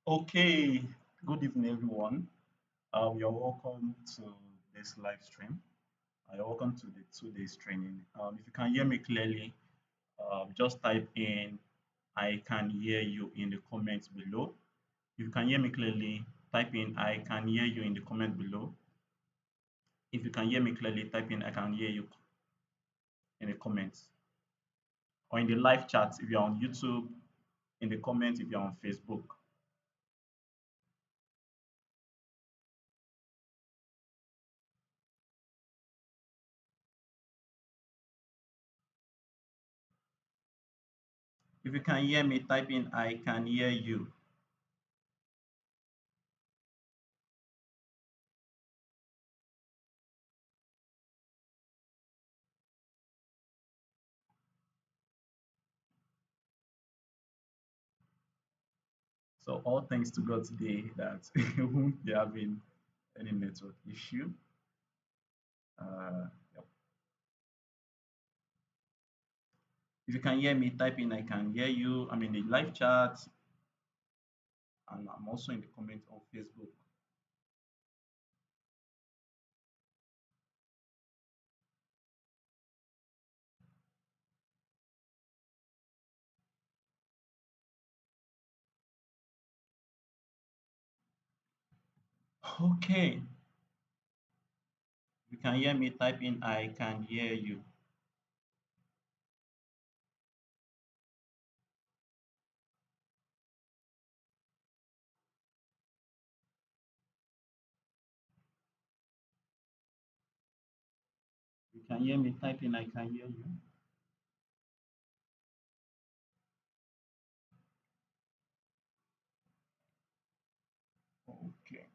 Okay, good evening, everyone. You're welcome to this live stream. You're welcome to the 2 days training. If you can hear me clearly, just type in I can hear you in the comments below. If you can hear me clearly, type in I can hear you in the comment below. If you can hear me clearly, type in I can hear you in the comments or in the live chat if you're on YouTube, in the comments if you're on Facebook. If you can hear me, type in I can hear you. So all thanks to God today that we won't be having any network issue. Yep. If you can hear me, type in I can hear you. I'm in the live chat and I'm also in the comment on Facebook. Okay. If you can hear me, type in I can hear you. If you can hear me, type in I can hear you. Okay.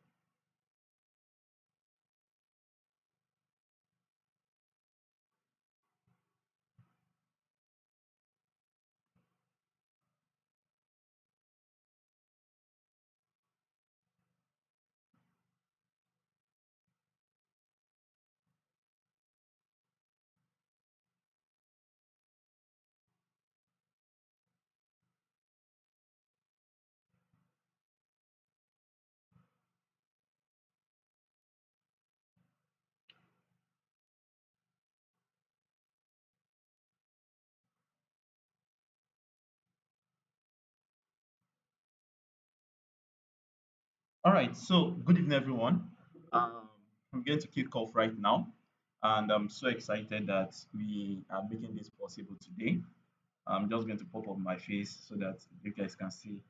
All right. So good evening, everyone. Um, I'm going to kick off right now, and I'm so excited that we are making this possible today. I'm just going to pop up my face so that you guys can see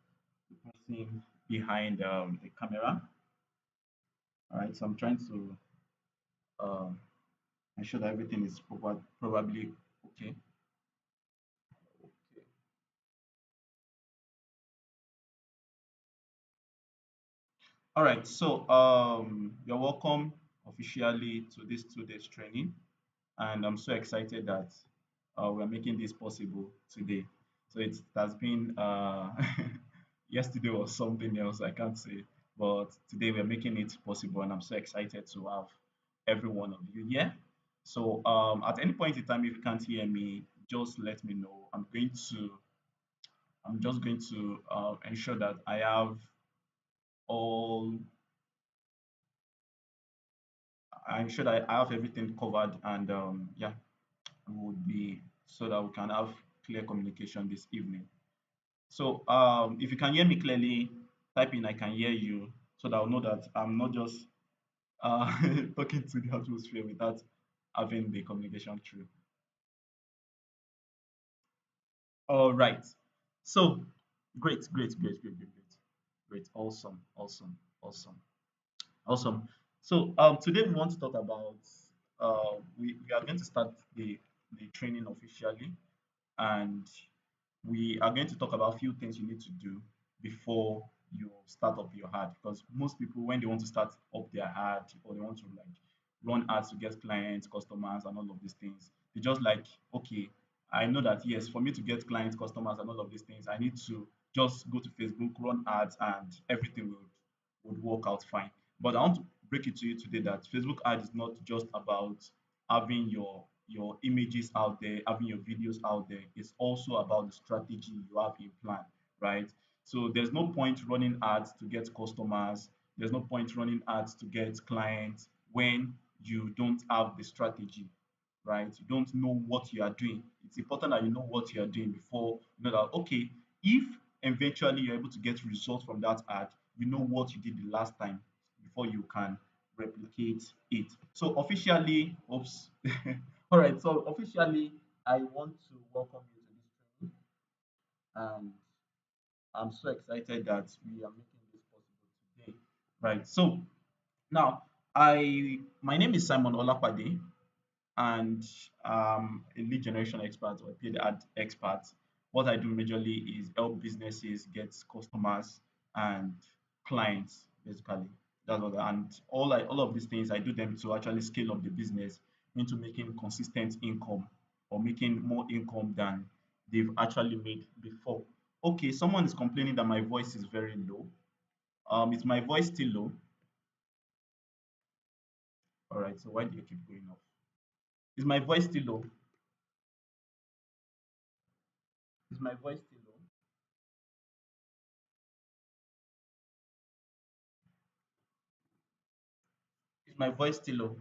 the person behind the camera. All right, so I'm trying to um, ensure that everything is probably okay. Okay. All right, so you're welcome officially to this 2 days training, and I'm so excited that we're making this possible today. So it has been yesterday was something else I can't say, but today we're making it possible, and I'm so excited to have every one of you here. So at any point in time, if you can't hear me, just let me know. I'm just going to ensure that I have all I ensure that I have everything covered, and yeah, we would be so that we can have clear communication this evening. So if you can hear me clearly, type in I can hear you so that I'll know that I'm not just uh, talking to the atmosphere without having the communication through. All right. So great. Awesome, awesome, awesome, awesome. So today we want to talk about we are going to start the training officially, and we are going to talk about a few things you need to do before you start up your ad, because most people when they want to start up their ad or they want to like run ads to get clients, customers and all of these things, they just like, okay, I know that yes, for me to get clients, customers and all of these things, I need to just go to Facebook, run ads and everything would work out fine. But I want to break it to you today that Facebook ad is not just about having your images out there, having your videos out there. It's also about the strategy you have in plan, right? So there's no point running ads to get customers. There's no point running ads to get clients when you don't have the strategy, right? You don't know what you are doing. It's important that you know what you are doing before you know that, okay, if eventually you're able to get results from that ad, you know what you did the last time before you can replicate it. So officially, oops. All right, so officially, I want to welcome you to this training, and I'm so excited that we are making this possible today. Right. So now, I my name is Simon Olapade, and a lead generation expert or a paid ad expert. What I do majorly is help businesses get customers and clients, basically. That's what and all of these things I do them to actually scale up the business into making consistent income or making more income than they've actually made before. Okay, someone is complaining that my voice is very low. Is my voice still low? All right, so why do you keep going off? Is my voice still low? Is my voice still low? Is my voice still low?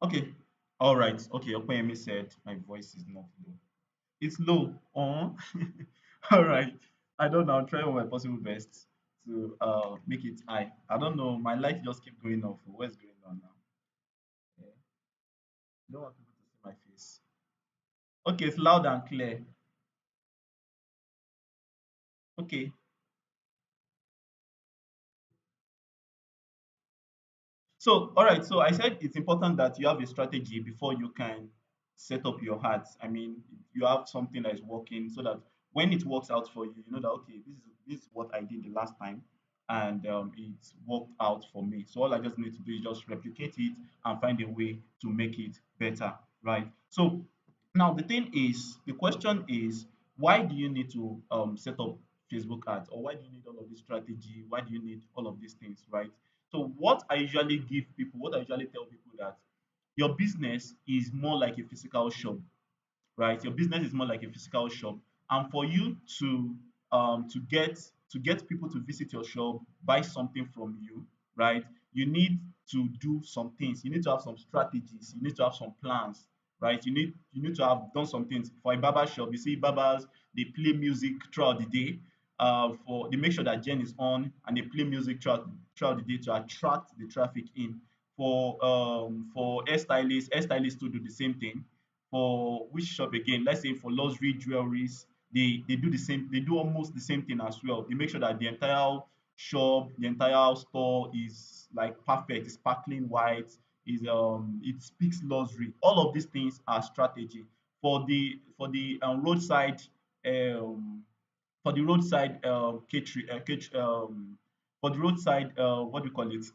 Okay. All right. Okay. Opeyemi said my voice is not low. It's low. All right. I don't know. I'll try all my possible best to make it high. I don't know. My light just keep going off. What's going on now? Yeah. I don't want people to see my face. Okay, it's loud and clear. Okay. So, all right. So I said it's important that you have a strategy before you can set up your ads. I mean, you have something that is working so that when it works out for you, you know that okay, this is what I did the last time, and it worked out for me. So all I just need to do is just replicate it and find a way to make it better, right? So now the question is, why do you need to set up Facebook ads, or why do you need all of this strategy? Why do you need all of these things, right? So what I usually give people, what I usually tell people that your business is more like a physical shop, right? Your business is more like a physical shop, and for you to get people to visit your shop, buy something from you, right? You need to do some things. You need to have some strategies. You need to have some plans, right? You need to have done some things. For a barber shop, you see barbers they play music throughout the day. For they make sure that Jen is on and they play music throughout the day to attract the traffic in. For hairstylists to do the same thing. For which shop again? Let's say for luxury jewelries, they do the same. They do almost the same thing as well. They make sure that the entire shop, the entire store is like perfect, it's sparkling white, is it speaks luxury. All of these things are strategy. For the roadside um catering for the roadside what do you call it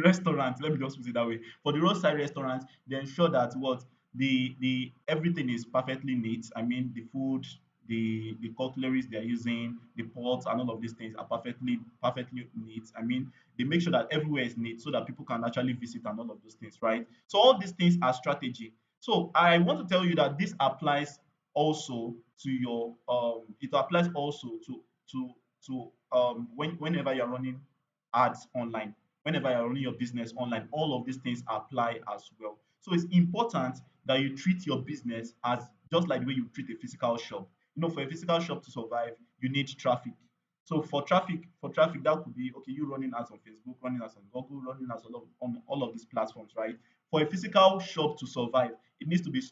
restaurant, let me just put it that way. For the roadside restaurant, they ensure that what the everything is perfectly neat. I mean the food, the cutleries they are using, the pots and all of these things are perfectly neat. I mean they make sure that everywhere is neat so that people can actually visit and all of those things, right? So all these things are strategy. So I want to tell you that this applies also to your it applies also to whenever you're running ads online, whenever you're running your business online, all of these things apply as well. So it's important that you treat your business as just like the way you treat a physical shop. You know, for a physical shop to survive, you need traffic. So for traffic, that could be okay, you running ads on Facebook, running ads on Google, running ads on all of these platforms, right? For a physical shop to survive, it needs to be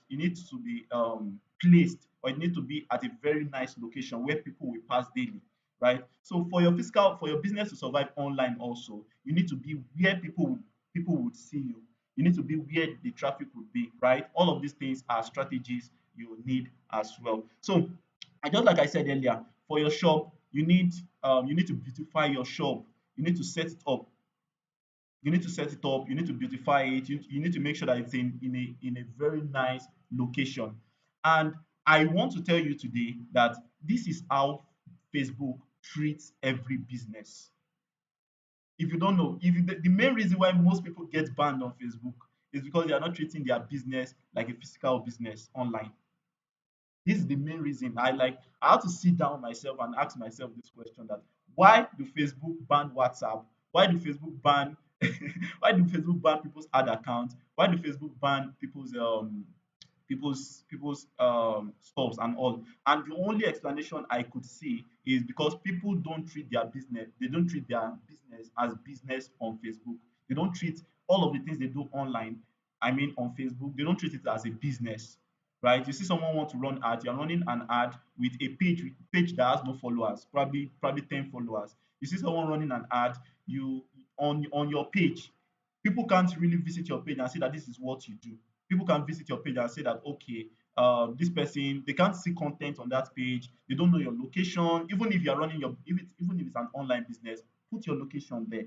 placed, or it needs to be at a very nice location where people will pass daily, right? So for your business to survive online also, you need to be where people would see you. You need to be where the traffic would be, right? All of these things are strategies you need as well. So and just like I said earlier, for your shop, you need to beautify your shop. You need to set it up. You need to set it up. You need to beautify it. You need to make sure that it's in a very nice location. And I want to tell you today that this is how Facebook treats every business. If you don't know, if you, the main reason why most people get banned on Facebook is because they are not treating their business like a physical business online. This is the main reason. I had to sit down myself and ask myself this question, that why do Facebook ban WhatsApp? Why do Facebook ban why do Facebook ban people's ad accounts? Why do Facebook ban people's stuffs and all? And the only explanation I could see is because people don't treat their business, they don't treat their business as business on Facebook. They don't treat all of the things they do online, I mean on Facebook, they don't treat it as a business, right? You see someone want to run ad, you're running an ad with a page that has no followers, probably 10 followers. You see someone running an ad, you on your page, people can't really visit your page and say that this is what you do. People can visit your page and say that, okay, this person, they can't see content on that page, they don't know your location. Even if you're running your, if it's even if it's an online business, put your location there.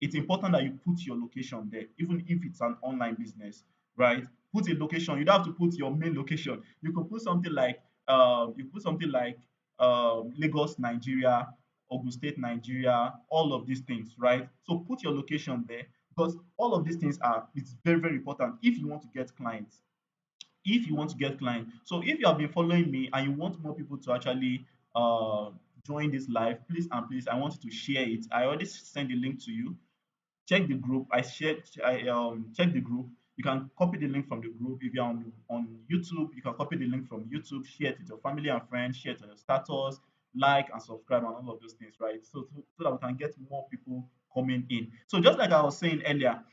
It's important that you put your location there, even if it's an online business, right? Put a location. You don't have to put your main location. You could put something like Lagos, Nigeria, Ogun State, Nigeria, all of these things, right? So put your location there, because all of these things are, it's very, very important if you want to get clients. If you want to get clients. So if you have been following me and you want more people to actually join this live, please and please, I want you to share it. I already sent the link to you. Check the group. I check the group. You can copy the link from the group. If you're on YouTube, you can copy the link from YouTube, share it with your family and friends, share it on your status, like and subscribe and all of those things, right? So that we can get more people coming in. So just like I was saying earlier,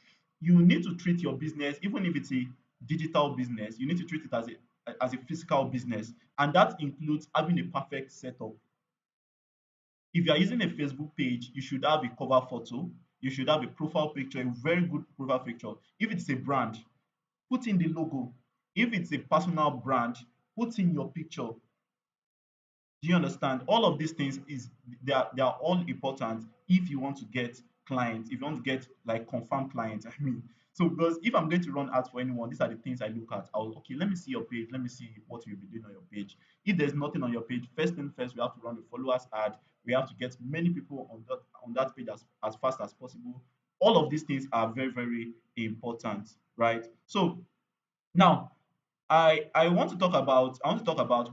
you need to treat your business, even if it's a digital business, you need to treat it as a physical business. And that includes having a perfect setup. If you are using a Facebook page, you should have a cover photo, you should have a profile picture, a very good profile picture. If it's a brand, put in the logo. If it's a personal brand, put in your picture. Do you understand? All of these things is, they are all important if you want to get clients, if you want to get like confirmed clients. I mean, so because if I'm going to run ads for anyone, these are the things I look at. I'll, okay, let me see your page, let me see what you'll be doing on your page. If there's nothing on your page, first thing first, we have to run a followers ad. We have to get many people on that page as fast as possible. All of these things are very, very important, right? So now I want to talk about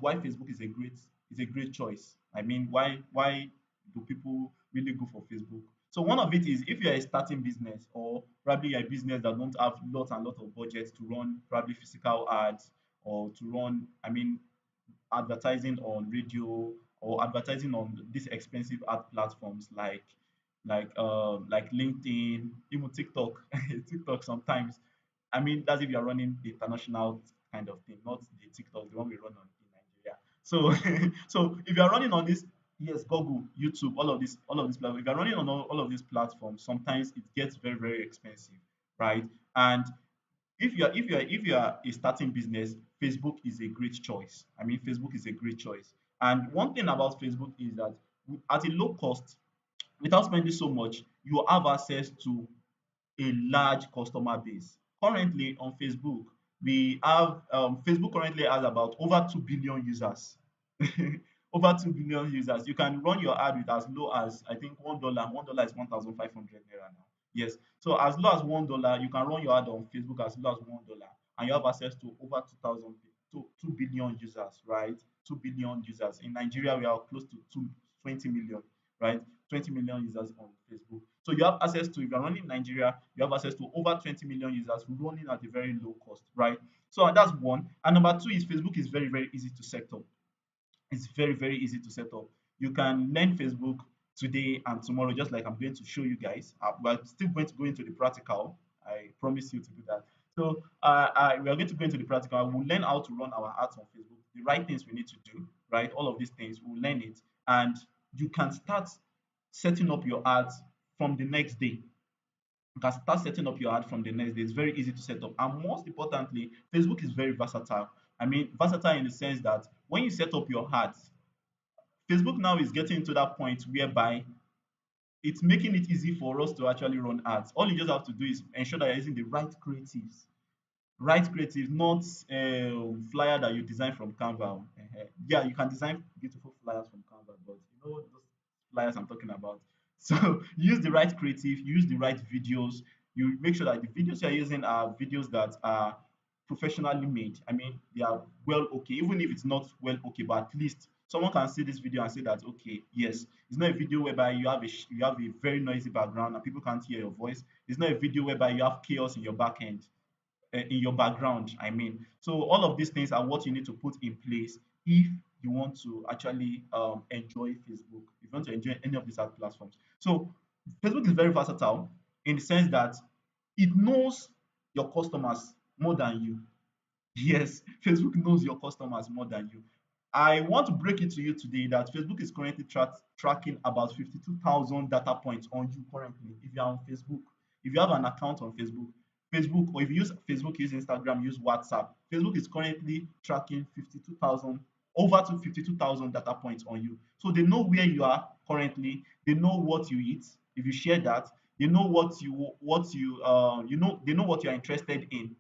why Facebook is a great choice. I mean, why do people really go for Facebook? So one of it is, if you're a starting business, or probably a business that don't have lots and lots of budgets to run probably physical ads, or to run, I mean, advertising on radio, or advertising on these expensive ad platforms like LinkedIn, even TikTok. TikTok sometimes. I mean, that's if you're running the international kind of thing, not the TikTok, the one we run on in Nigeria. So, so if you're running on this, yes, Google, YouTube, all of these platforms. If you're running on all of these platforms, sometimes it gets very, very expensive, right? And if you are a starting business, Facebook is a great choice. I mean, Facebook is a great choice. And one thing about Facebook is that at a low cost, without spending so much, you have access to a large customer base. Currently on Facebook, we have Facebook currently has about over 2 billion users. Over 2 billion users. You can run your ad with as low as, I think, $1. $1 is 1,500 naira now. Yes. So as low as $1, you can run your ad on Facebook as low as $1, and you have access to over 2,000 to 2 billion users, right? 2 billion users. In Nigeria, we are close to 20 million, right? 20 million users on Facebook. So you have access to, if you're running in Nigeria, you have access to over 20 million users running at a very low cost, right? So that's one. And number two is, Facebook is very, very easy to set up. It's very, very easy to set up. You can learn Facebook today and tomorrow, just like I'm going to show you guys. We're still going to go into the practical. I promise you to do that. So we are going to go into the practical. We'll learn how to run our ads on Facebook, the right things we need to do, right? All of these things, we'll learn it. And you can start setting up your ads from the next day. You can start setting up your ad from the next day. It's very easy to set up. And most importantly, Facebook is very versatile. I mean, versatile in the sense that when you set up your ads, Facebook now is getting to that point whereby it's making it easy for us to actually run ads. All you just have to do is ensure that you're using the right creatives. Write creative, not flyer that you design from Canva. Yeah, you can design beautiful flyers from Canva, but you know those flyers I'm talking about. So use the right creative, use the right videos. You make sure that the videos you're using are videos that are professionally made. I mean, they are well okay, even if it's not well okay, but at least someone can see this video and say that okay, yes, it's not a video whereby you have a very noisy background and people can't hear your voice. It's not a video whereby you have chaos in your back end, in your background, I mean. So all of these things are what you need to put in place if you want to actually enjoy Facebook, if you want to enjoy any of these ad platforms. So Facebook is very versatile in the sense that it knows your customers more than you. Yes, Facebook knows your customers more than you. I want to break it to you today that Facebook is currently tracking about 52,000 data points on you currently. If you are on Facebook, if you have an account on Facebook, or if you use Facebook, use Instagram, use WhatsApp, Facebook is currently tracking 52,000, over to 52,000 data points on you. So they know where you are currently. They know what you eat. If you share that, they know they know what you are interested in.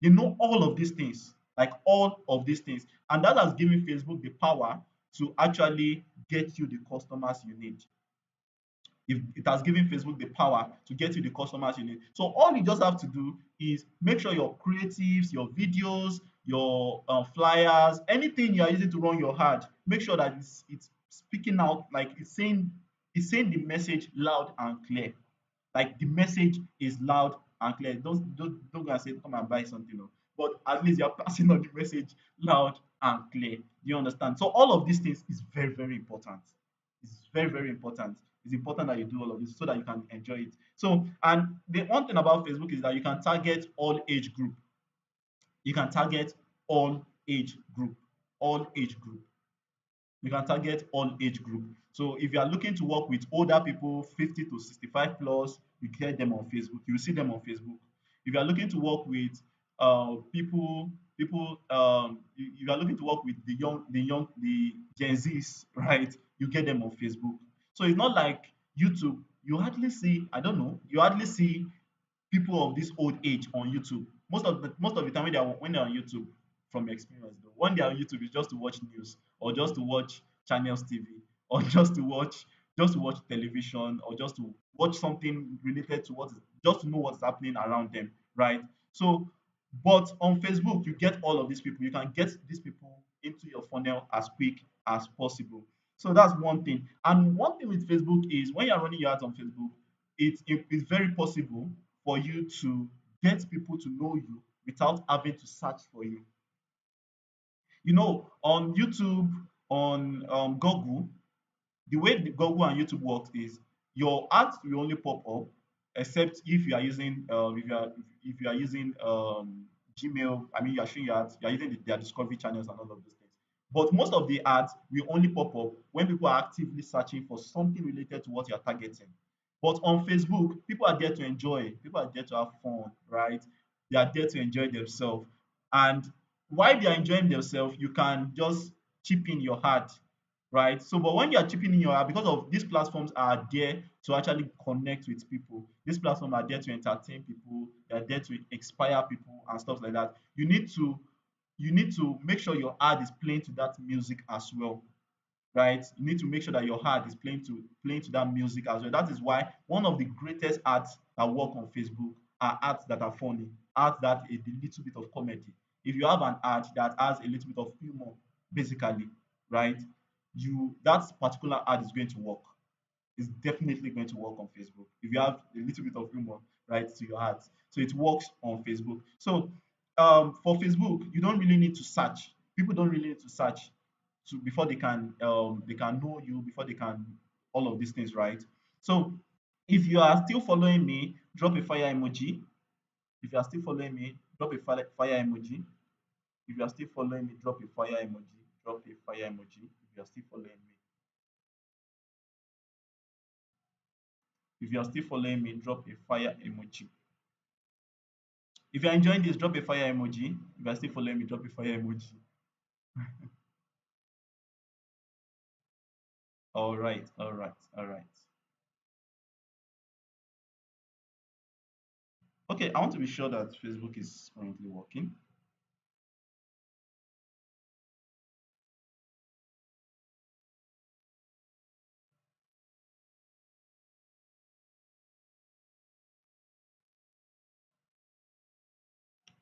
They know all of these things, like all of these things. And that has given Facebook the power to actually get you the customers you need. If it has given Facebook the power to get you the customers you need. So all you just have to do is make sure your creatives, your videos, your flyers, anything you are using to run your ad, make sure that it's speaking out, like it's saying the message loud and clear. Like the message is loud and clear. Don't go and say come and buy something. No. But at least you're passing on the message loud and clear. Do you understand? So all of these things is very, very important. It's very, very important. It's important that you do all of this so that you can enjoy it. So, and the one thing about Facebook is that you can target all age group. You can target all age group. All age group. You can target all age group. So if you are looking to work with older people, 50 to 65 plus, you get them on Facebook. You will see them on Facebook. If you are looking to work with you are looking to work with the Gen Zs, right? You get them on Facebook. So it's not like YouTube. You hardly see, I don't know, you hardly see people of this old age on YouTube. Most of the time when they're on YouTube, from experience though, when they're on YouTube, it's just to watch news or just to watch channels TV or just to watch television or just to watch something related to just to know what's happening around them, right? So, but on Facebook, you get all of these people. You can get these people into your funnel as quick as possible. So that's one thing. And one thing with Facebook is when you're running your ads on Facebook, it is very possible for you to get people to know you without having to search for you. You know, on YouTube, on Google, the way the Google and YouTube works is your ads will only pop up except if you are using if you are using Gmail. I mean, you are showing your ads, you are using their discovery channels and all of those things. But most of the ads will only pop up when people are actively searching for something related to what you are targeting. But on Facebook, people are there to enjoy, people are there to have fun, right? They are there to enjoy themselves. And while they are enjoying themselves, you can just chip in your heart, right? So, but when you are chipping in your app, because of these platforms are there to actually connect with people. These platforms are there to entertain people. They are there to inspire people and stuff like that. You need to make sure your ad is playing to that music as well, right? You need to make sure that your ad is playing to that music as well. That is why one of the greatest ads that work on Facebook are ads that are funny, ads that a little bit of comedy. If you have an ad that has a little bit of humor, basically, right? That particular ad is going to work. It's definitely going to work on Facebook if you have a little bit of humor, right, to your ads. So it works on Facebook. So for Facebook, you don't really need to search. People don't really need to search to before they can know you, before they can all of these things, right? So if you are still following me, drop a fire emoji. If you are still following me, drop a fire emoji. If you are still following me, drop a fire emoji. Drop a fire emoji. If you are still following me. If you are still following me, drop a fire emoji. If you're enjoying this, drop a fire emoji. If you're still following me, drop a fire emoji. All right, all right, all right. Okay, I want to be sure that Facebook is currently working.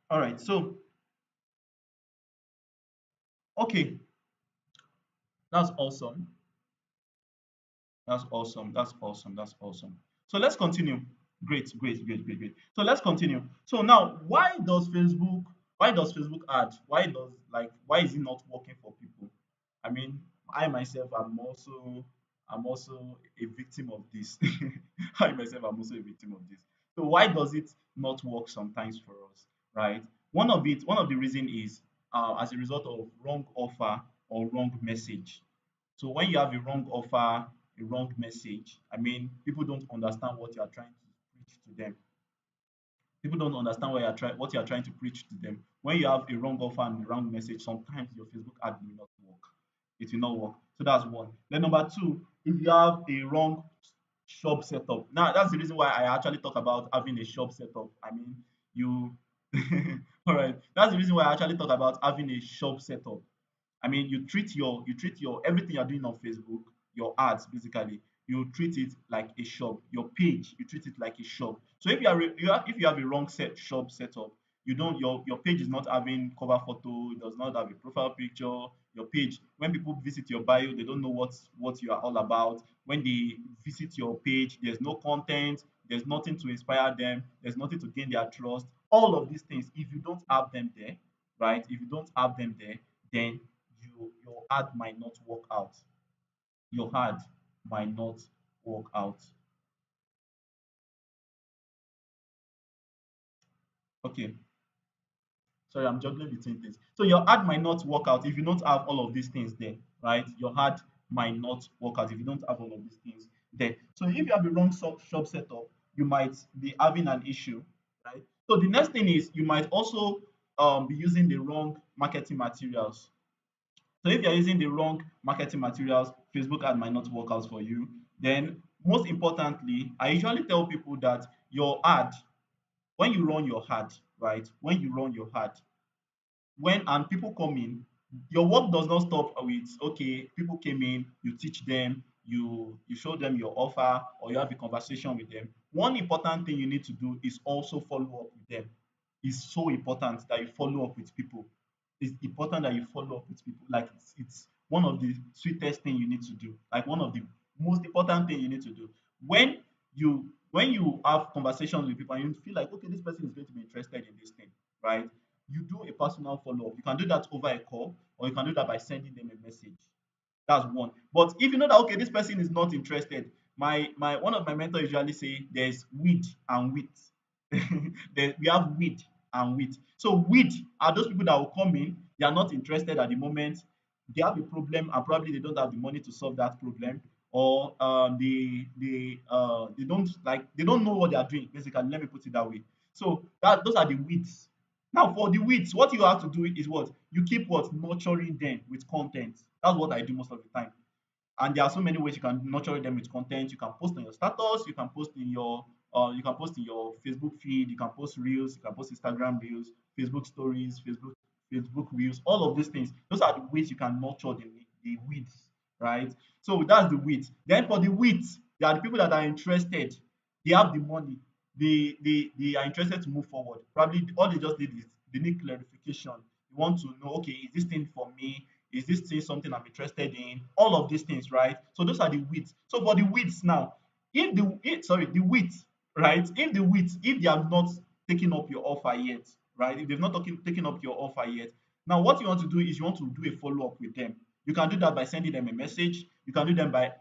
All right, so okay, that's awesome. That's awesome. That's awesome. That's awesome. So let's continue. Great, great, great, great, great. So let's continue. So now, why does Facebook add? Why is it not working for people? I mean, I myself I'm also a victim of this. I myself am also a victim of this. So why does it not work sometimes for us, right? One of the reason is as a result of wrong offer or wrong message. So when you have a wrong offer, a wrong message, I mean, people don't understand what you are trying to preach to them. People don't understand what you are trying to preach to them. When you have a wrong offer and a wrong message, sometimes your Facebook ad will not work. It will not work. So that's one. Then number two, if you have a wrong shop setup. Now that's the reason why I actually talk about having a shop setup. I mean, you all right. That's the reason why I actually talk about having a shop setup. I mean, you treat your everything you're doing on Facebook, your ads basically, you treat it like a shop. Your page, you treat it like a shop. So if you have a wrong shop setup, you don't your page is not having cover photo, it does not have a profile picture. Your page, when people visit your bio, they don't know what you are all about. When they visit your page, there's no content, there's nothing to inspire them, there's nothing to gain their trust. All of these things, if you don't have them there, right? If you don't have them there, then your ad might not work out. Your ad might not work out. Okay, sorry, I'm juggling between things. So your ad might not work out if you don't have all of these things there, right? Your ad might not work out if you don't have all of these things there. So if you have the wrong shop setup, you might be having an issue, right? So the next thing is you might also be using the wrong marketing materials. So if you're using the wrong marketing materials, Facebook ad might not work out for you. Then, most importantly, I usually tell people that your ad, when you run your ad, right? When you run your ad, when and people come in, your work does not stop with okay, people came in, you teach them, you show them your offer, or you have a conversation with them. One important thing you need to do is also follow up with them. It's so important that you follow up with people. It's important that you follow up with people. Like it's one of the sweetest thing you need to do. Like one of the most important thing you need to do. When when you have conversations with people and you feel like okay, this person is going to be interested in this thing, right? You do a personal follow-up. You can do that over a call, or you can do that by sending them a message. That's one. But if you know that okay, this person is not interested, my one of my mentors usually say there's weed and wheat. We have weed and wheat. So weed are those people that will come in, they are not interested at the moment, they have a problem and probably they don't have the money to solve that problem, or they don't know what they are doing. Basically, let me put it that way. So that those are the weeds. Now for the weeds, what you have to do is what you keep what nurturing them with content. That's what I do most of the time. And there are so many ways you can nurture them with content. You can post on your status, you can post in your Facebook feed, you can post reels, you can post Instagram reels, Facebook stories, Facebook reels, all of these things. Those are the ways you can nurture the weeds, right? So that's the weeds. Then for the weeds, there are the people that are interested, they have the money, they are interested to move forward. Probably all they just need is they need clarification. You want to know, okay, is this thing for me? Is this thing something I'm interested in? All of these things, right? So those are the weeds. So for the weeds now, the weeds, right? If they have not taken up your offer yet, right? If they've not taken up your offer yet, now what you want to do is you want to do a follow up with them. You can do that by sending them a message. You can do them by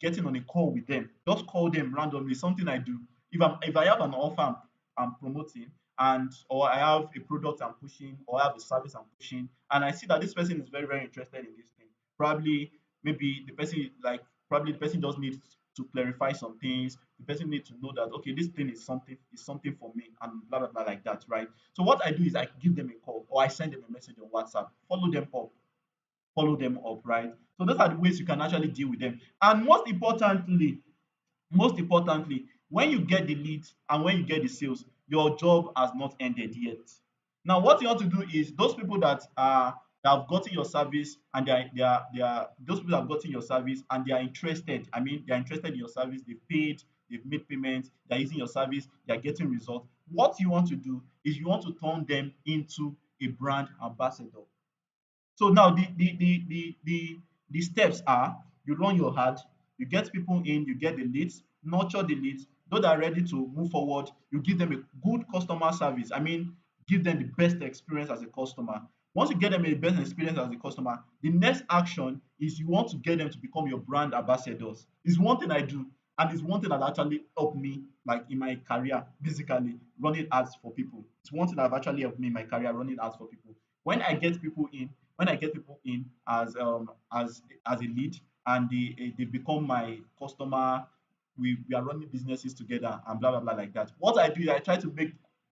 getting on a call with them. Just call them randomly. Something I do. If I have an offer I'm promoting, and or I have a product I'm pushing, or I have a service I'm pushing, and I see that this person is very, very interested in this thing. Probably maybe probably the person just needs to clarify some things. The person needs to know that okay, this thing is something for me, and blah blah blah like that, right? So what I do is I give them a call or I send them a message on WhatsApp, follow them up, right? So those are the ways you can actually deal with them. And most importantly, when you get the leads and when you get the sales, your job has not ended yet. Now, what you want to do is those people that have gotten your service and they are those people that have gotten your service and they are interested. I mean, they are interested in your service. They've paid, they've made payments, they're using your service, they are getting results. What you want to do is you want to turn them into a brand ambassador. So now the steps are: you run your ad, you get people in, you get the leads, nurture the leads. Those that are ready to move forward, you give them a good customer service. I mean, give them the best experience as a customer. Once you get them a best experience as a customer, the next action is you want to get them to become your brand ambassadors. It's one thing I do, and it's one thing that actually helped me, like in my career, basically running ads for people. It's one thing that have actually helped me in my career running ads for people. When I get people in, when I get people in as a lead, and they become my customer, we are running businesses together and blah blah blah like that. What I do is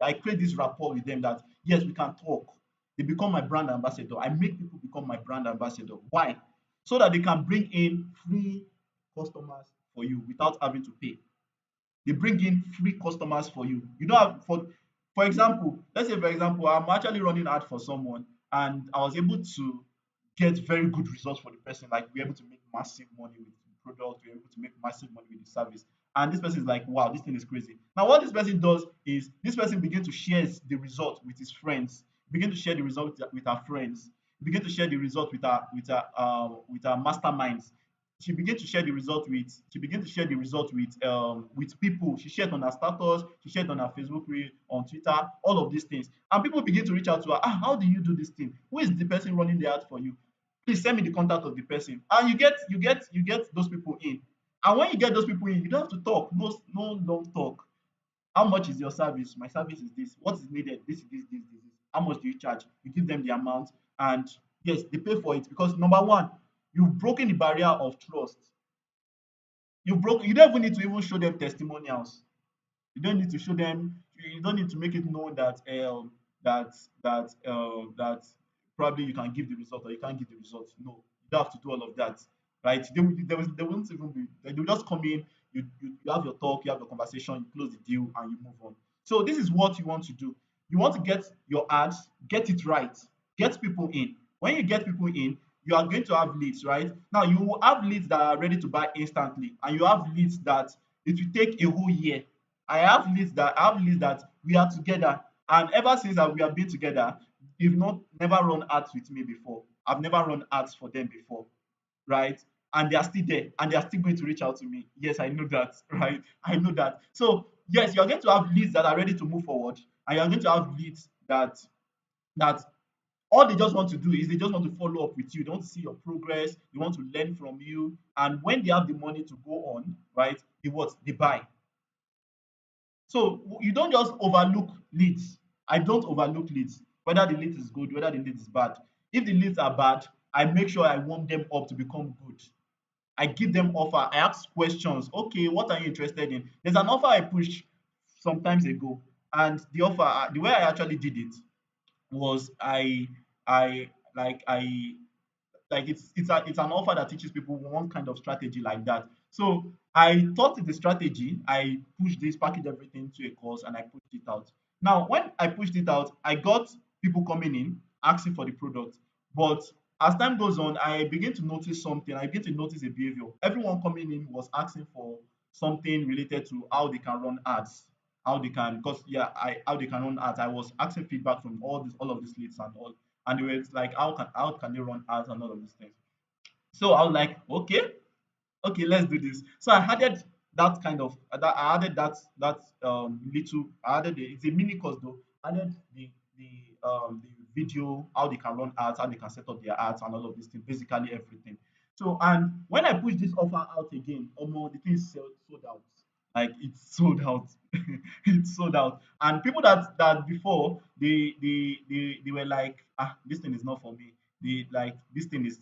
I create this rapport with them that yes, we can talk. They become my brand ambassador. I make people become my brand ambassador. Why? So that they can bring in free customers for you without having to pay. They bring in free customers for you. You don't have for example, let's say for example, I'm actually running ad for someone and I was able to get very good results for the person. Like we're able to make massive money with the product, we're able to make massive money with the service. And this person is like, wow, this thing is crazy. Now, what this person does is this person begin to share the result with his friends, begin to share the result with our friends, begin to share the result with our masterminds. She began to share the result with people. She shared on her status, she shared on her Facebook reel, on Twitter, all of these things. And people begin to reach out to her. Ah, how do you do this thing? Who is the person running the ad for you? Please send me the contact of the person. And you get those people in. And when you get those people in, you don't have to talk. No long talk. How much is your service? My service is this. What is needed? This is this. How much do you charge? You give them the amount, and yes, they pay for it because number one, you've broken the barrier of trust. You don't even need to even show them testimonials. You don't need to show them. You don't need to make it known that that probably you can give the result or you can't give the result. No, you don't have to do all of that, right? They won't even be. They will just come in. You have your talk, you have your conversation, you close the deal, and you move on. So this is what you want to do. You want to get your ads, get it right, get people in. When you get people in, you are going to have leads, right? Now you will have leads that are ready to buy instantly, and you have leads that it will take a whole year. I have leads that we are together, and ever since that we have been together, they've not never run ads with me before. I've never run ads for them before, right? And they are still there, and they are still going to reach out to me. Yes, I know that, right? I know that. So yes, you're going to have leads that are ready to move forward, and you're going to have leads that all they just want to do is they just want to follow up with you. They want to see your progress. They want to learn from you. And when they have the money to go on, right? They buy. So you don't just overlook leads. I don't overlook leads, whether the lead is good, whether the lead is bad. If the leads are bad, I make sure I warm them up to become good. I give them offer. I ask questions. Okay, what are you interested in? There's an offer I pushed sometimes ago, and the way I actually did it was I I like it's an offer that teaches people one kind of strategy like that. So I thought the strategy, I pushed this, package everything to a course, and I pushed it out. Now, when I pushed it out, I got people coming in asking for the product. But as time goes on, I begin to notice something. I begin to notice a behavior. Everyone coming in was asking for something related to how they can run ads, how they can, because yeah, how they can run ads. I was asking feedback from all of these leads and all, and they were like, how can they run ads and all of these things. So I was like, okay, let's do this. So I added I added that little I added it's a mini course though. I added the video, how they can run ads, how they can set up their ads and all of these things, basically everything. So and when I push this offer out again, almost the thing sold out. Like it's sold out. It's sold out. And people that before they were like, ah, this thing is not for me. They like this thing is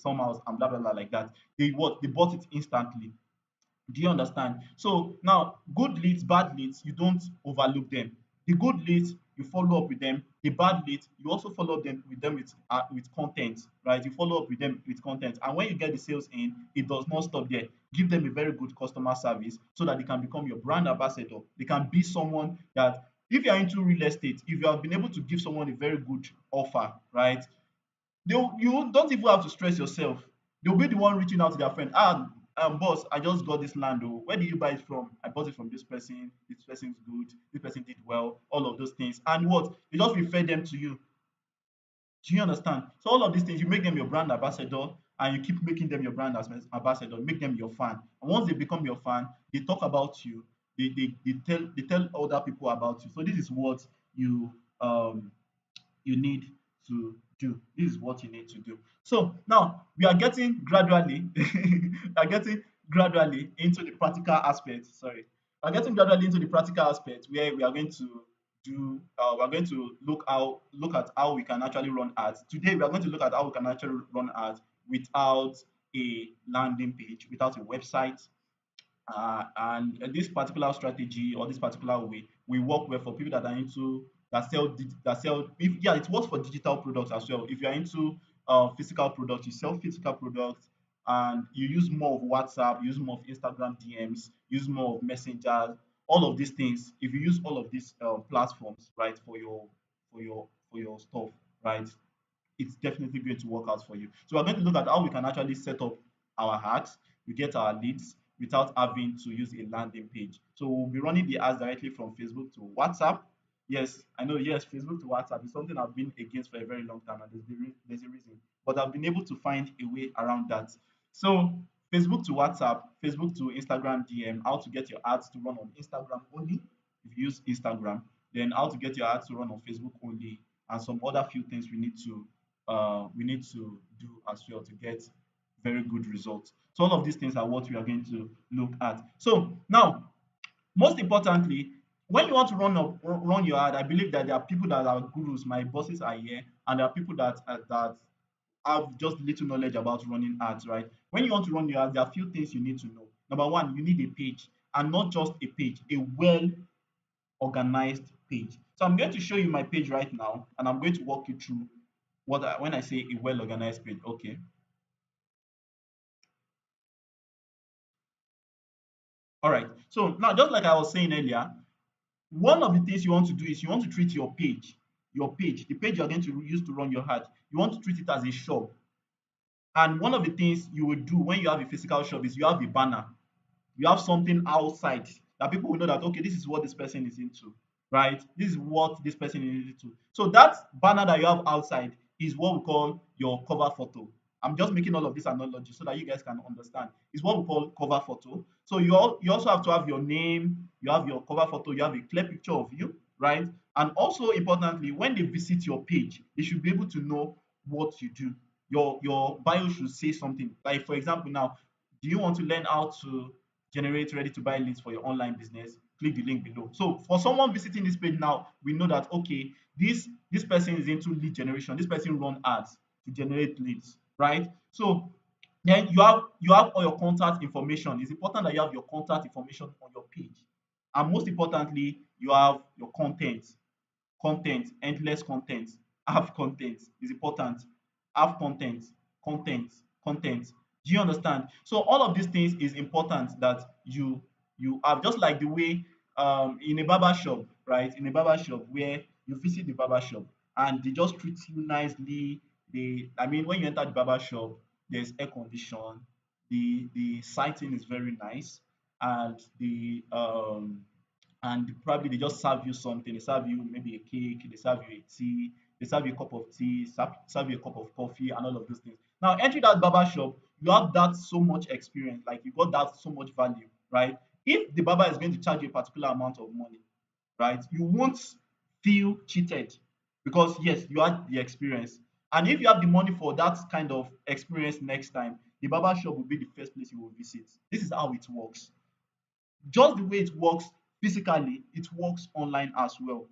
somehow and blah blah blah like that. They bought it instantly. Do you understand? So now, good leads, bad leads, you don't overlook them. The good leads, you follow up with them. The bad leads, you also follow up with content, right? You follow up with them with content, and when you get the sales in, it does not stop there. Give them a very good customer service so that they can become your brand ambassador. They can be someone that, if you are into real estate, if you have been able to give someone a very good offer, right? You don't even have to stress yourself. They'll be the one reaching out to their friend. Boss, I just got this land. Oh, where did you buy it from? I bought it from this person. This person's good. This person did well. All of those things. And what? They just refer them to you. Do you understand? So all of these things, you make them your brand ambassador, and you keep making them your brand ambassador, make them your fan. And once they become your fan, they talk about you. They tell other people about you. So this is what you um you need to do. This is what you need to do. So now we are getting gradually, we are getting gradually into the practical aspect. Sorry, we are getting gradually into the practical aspect where we are going to we are going to look at how we can actually run ads. Today we are going to look at how we can actually run ads without a landing page, without a website, and this particular strategy or this particular way we work well for people that are into that sell if yeah it works for digital products as well. If you're into physical products, you sell physical products, and you use more of WhatsApp, use more of Instagram DMs, use more of Messenger, all of these things. If you use all of these platforms, right, for your stuff, right, it's definitely going to work out for you. So we're going to look at how we can actually set up our ads, we get our leads without having to use a landing page. So we'll be running the ads directly from Facebook to WhatsApp. Yes, I know. Yes, Facebook to WhatsApp is something I've been against for a very long time, and there's a reason. But I've been able to find a way around that. So Facebook to WhatsApp, Facebook to Instagram DM, how to get your ads to run on Instagram only if you use Instagram, then how to get your ads to run on Facebook only, and some other few things we need to do as well to get very good results. So all of these things are what we are going to look at. So now, most importantly, when you want to run your ad, I believe that there are people that are gurus. My bosses are here, and there are people that have just little knowledge about running ads. Right? When you want to run your ads, there are a few things you need to know. Number one, you need a page, and not just a page, a well organized page. So I'm going to show you my page right now, and I'm going to walk you through when I say a well organized page. Okay. All right. So now, just like I was saying earlier, one of the things you want to do is you want to treat the page you're going to use to run your ad, you want to treat it as a shop. And one of the things you will do when you have a physical shop is you have a banner, you have something outside that people will know that, okay, this is what this person is into, right? This is what this person is into. So that banner that you have outside is what we call your cover photo. I'm just making all of this analogy so that you guys can understand. It's what we call cover photo. So you also have to have your name, you have your cover photo, you have a clear picture of you, right? And also importantly, when they visit your page, they should be able to know what you do. Your bio should say something. Like for example, now, do you want to learn how to generate ready to buy leads for your online business? Click the link below. So for someone visiting this page now, we know that, okay, this person is into lead generation. This person run ads to generate leads, right? So then you have all your contact information. It's important that you have your contact information on your page. And most importantly, you have your content, endless content, have content is important. Have content, content, content. Do you understand? So all of these things is important that you have, just like the way in a barber shop, right? In a barber shop where you visit the barber shop and they just treat you nicely. I mean, when you enter the barber shop, there's air condition, the sighting is very nice, and probably they just serve you something. They serve you maybe a cake, they serve you a tea, they serve you a cup of tea, serve you a cup of coffee, and all of those things. Now, entering that barber shop, you have that so much experience, like you got that so much value, right? If the barber is going to charge you a particular amount of money, right, you won't feel cheated because yes, you had the experience. And if you have the money for that kind of experience next time, the barber shop will be the first place you will visit. This is how it works. Just the way it works physically, it works online as well.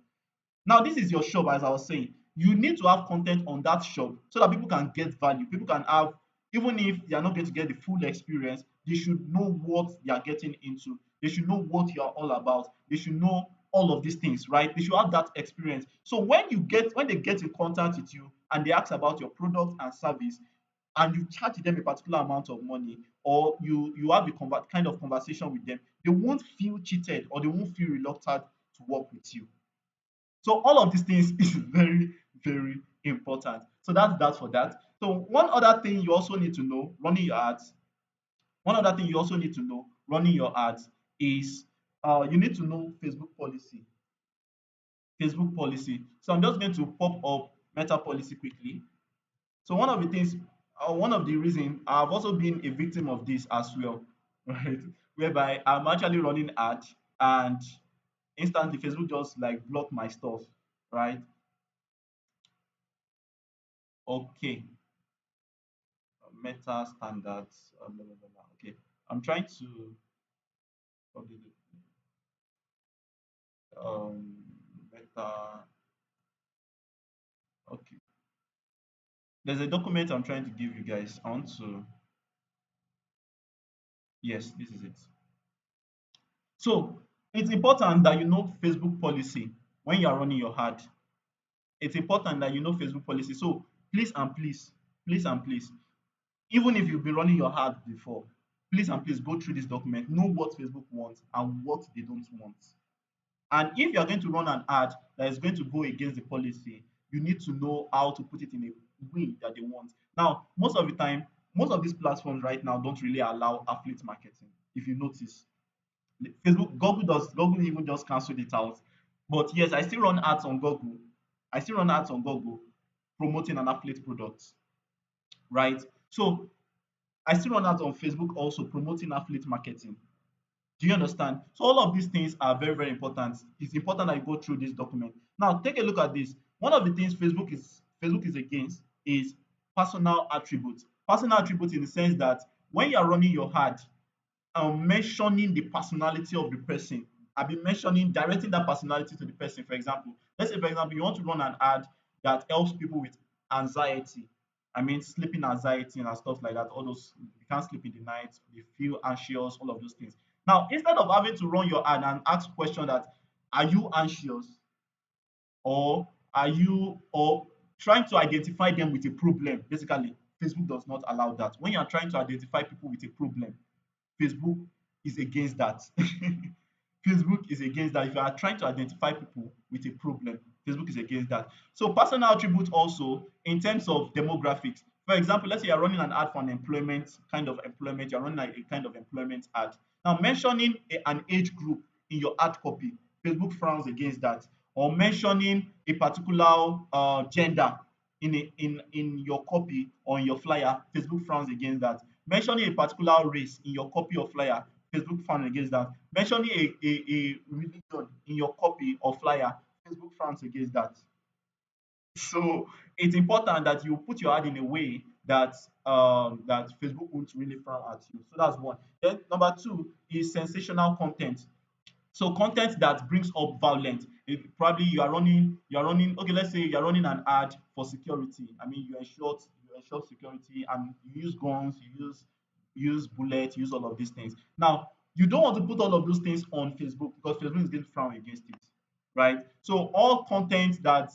Now, this is your shop, as I was saying. You need to have content on that shop so that people can get value. People can have, even if they are not going to get the full experience, they should know what they are getting into. They should know what you are all about. They should know all of these things, right? They should have that experience. So when they get in contact with you and they ask about your product and service, and you charge them a particular amount of money, or you have a kind of conversation with them, they won't feel cheated or they won't feel reluctant to work with you. So all of these things is very, very important. So that's that for that. So one other thing you also need to know running your ads, one other thing you also need to know running your ads is you need to know Facebook policy. Facebook policy. So I'm just going to pop up Meta policy quickly. So one of the things, one of the reasons I've also been a victim of this as well, right? Whereby I'm actually running ad and instantly Facebook just like block my stuff, right? Okay, Meta standards, blah, blah, blah, blah. Okay, I'm trying to update it. Meta. Okay, there's a document I'm trying to give you guys. I want to. Yes, this is it. So it's important that you know Facebook policy when you are running your ad. It's important that you know Facebook policy. So please and please, please and please, even if you've been running your ad before, please and please go through this document, know what Facebook wants and what they don't want. And if you are going to run an ad that is going to go against the policy, you need to know how to put it in a way that they want. Now, most of the time, most of these platforms right now don't really allow affiliate marketing. If you notice, Google even just canceled it out. But yes, I still run ads on Google. I still run ads on Google promoting an affiliate product, right? So I still run ads on Facebook also promoting affiliate marketing. Do you understand? So all of these things are very, very important. It's important that you go through this document. Now take a look at this. One of the things Facebook is against is personal attributes. Personal attributes in the sense that when you are running your ad, mentioning the personality of the person. I've been mentioning directing that personality to the person. For example, let's say for example you want to run an ad that helps people with anxiety. I mean sleeping anxiety and stuff like that. All those you can't sleep in the night, they feel anxious, all of those things. Now, instead of having to run your ad and ask question that are you anxious or are you or trying to identify them with a problem, basically, Facebook does not allow that. When you are trying to identify people with a problem, Facebook is against that. Facebook is against that. If you are trying to identify people with a problem, Facebook is against that. So personal attributes also in terms of demographics. For example, let's say you're running an ad for an employment kind of employment, you're running a kind of employment ad. Now mentioning an age group in your ad copy, Facebook frowns against that. Or mentioning a particular gender in your copy or in your flyer, Facebook frowns against that. Mentioning a particular race in your copy or flyer, Facebook frowns against that. Mentioning a religion in your copy or flyer, Facebook frowns against that. So it's important that you put your ad in a way that that Facebook won't really frown at you. So that's one. Then number two is sensational content. So content that brings up violence. Probably you are running okay, let's say you're running an ad for security. I mean you ensure security and you use guns, you use bullets, you use all of these things. Now you don't want to put all of those things on Facebook because Facebook is going to frown against it, right? So all content that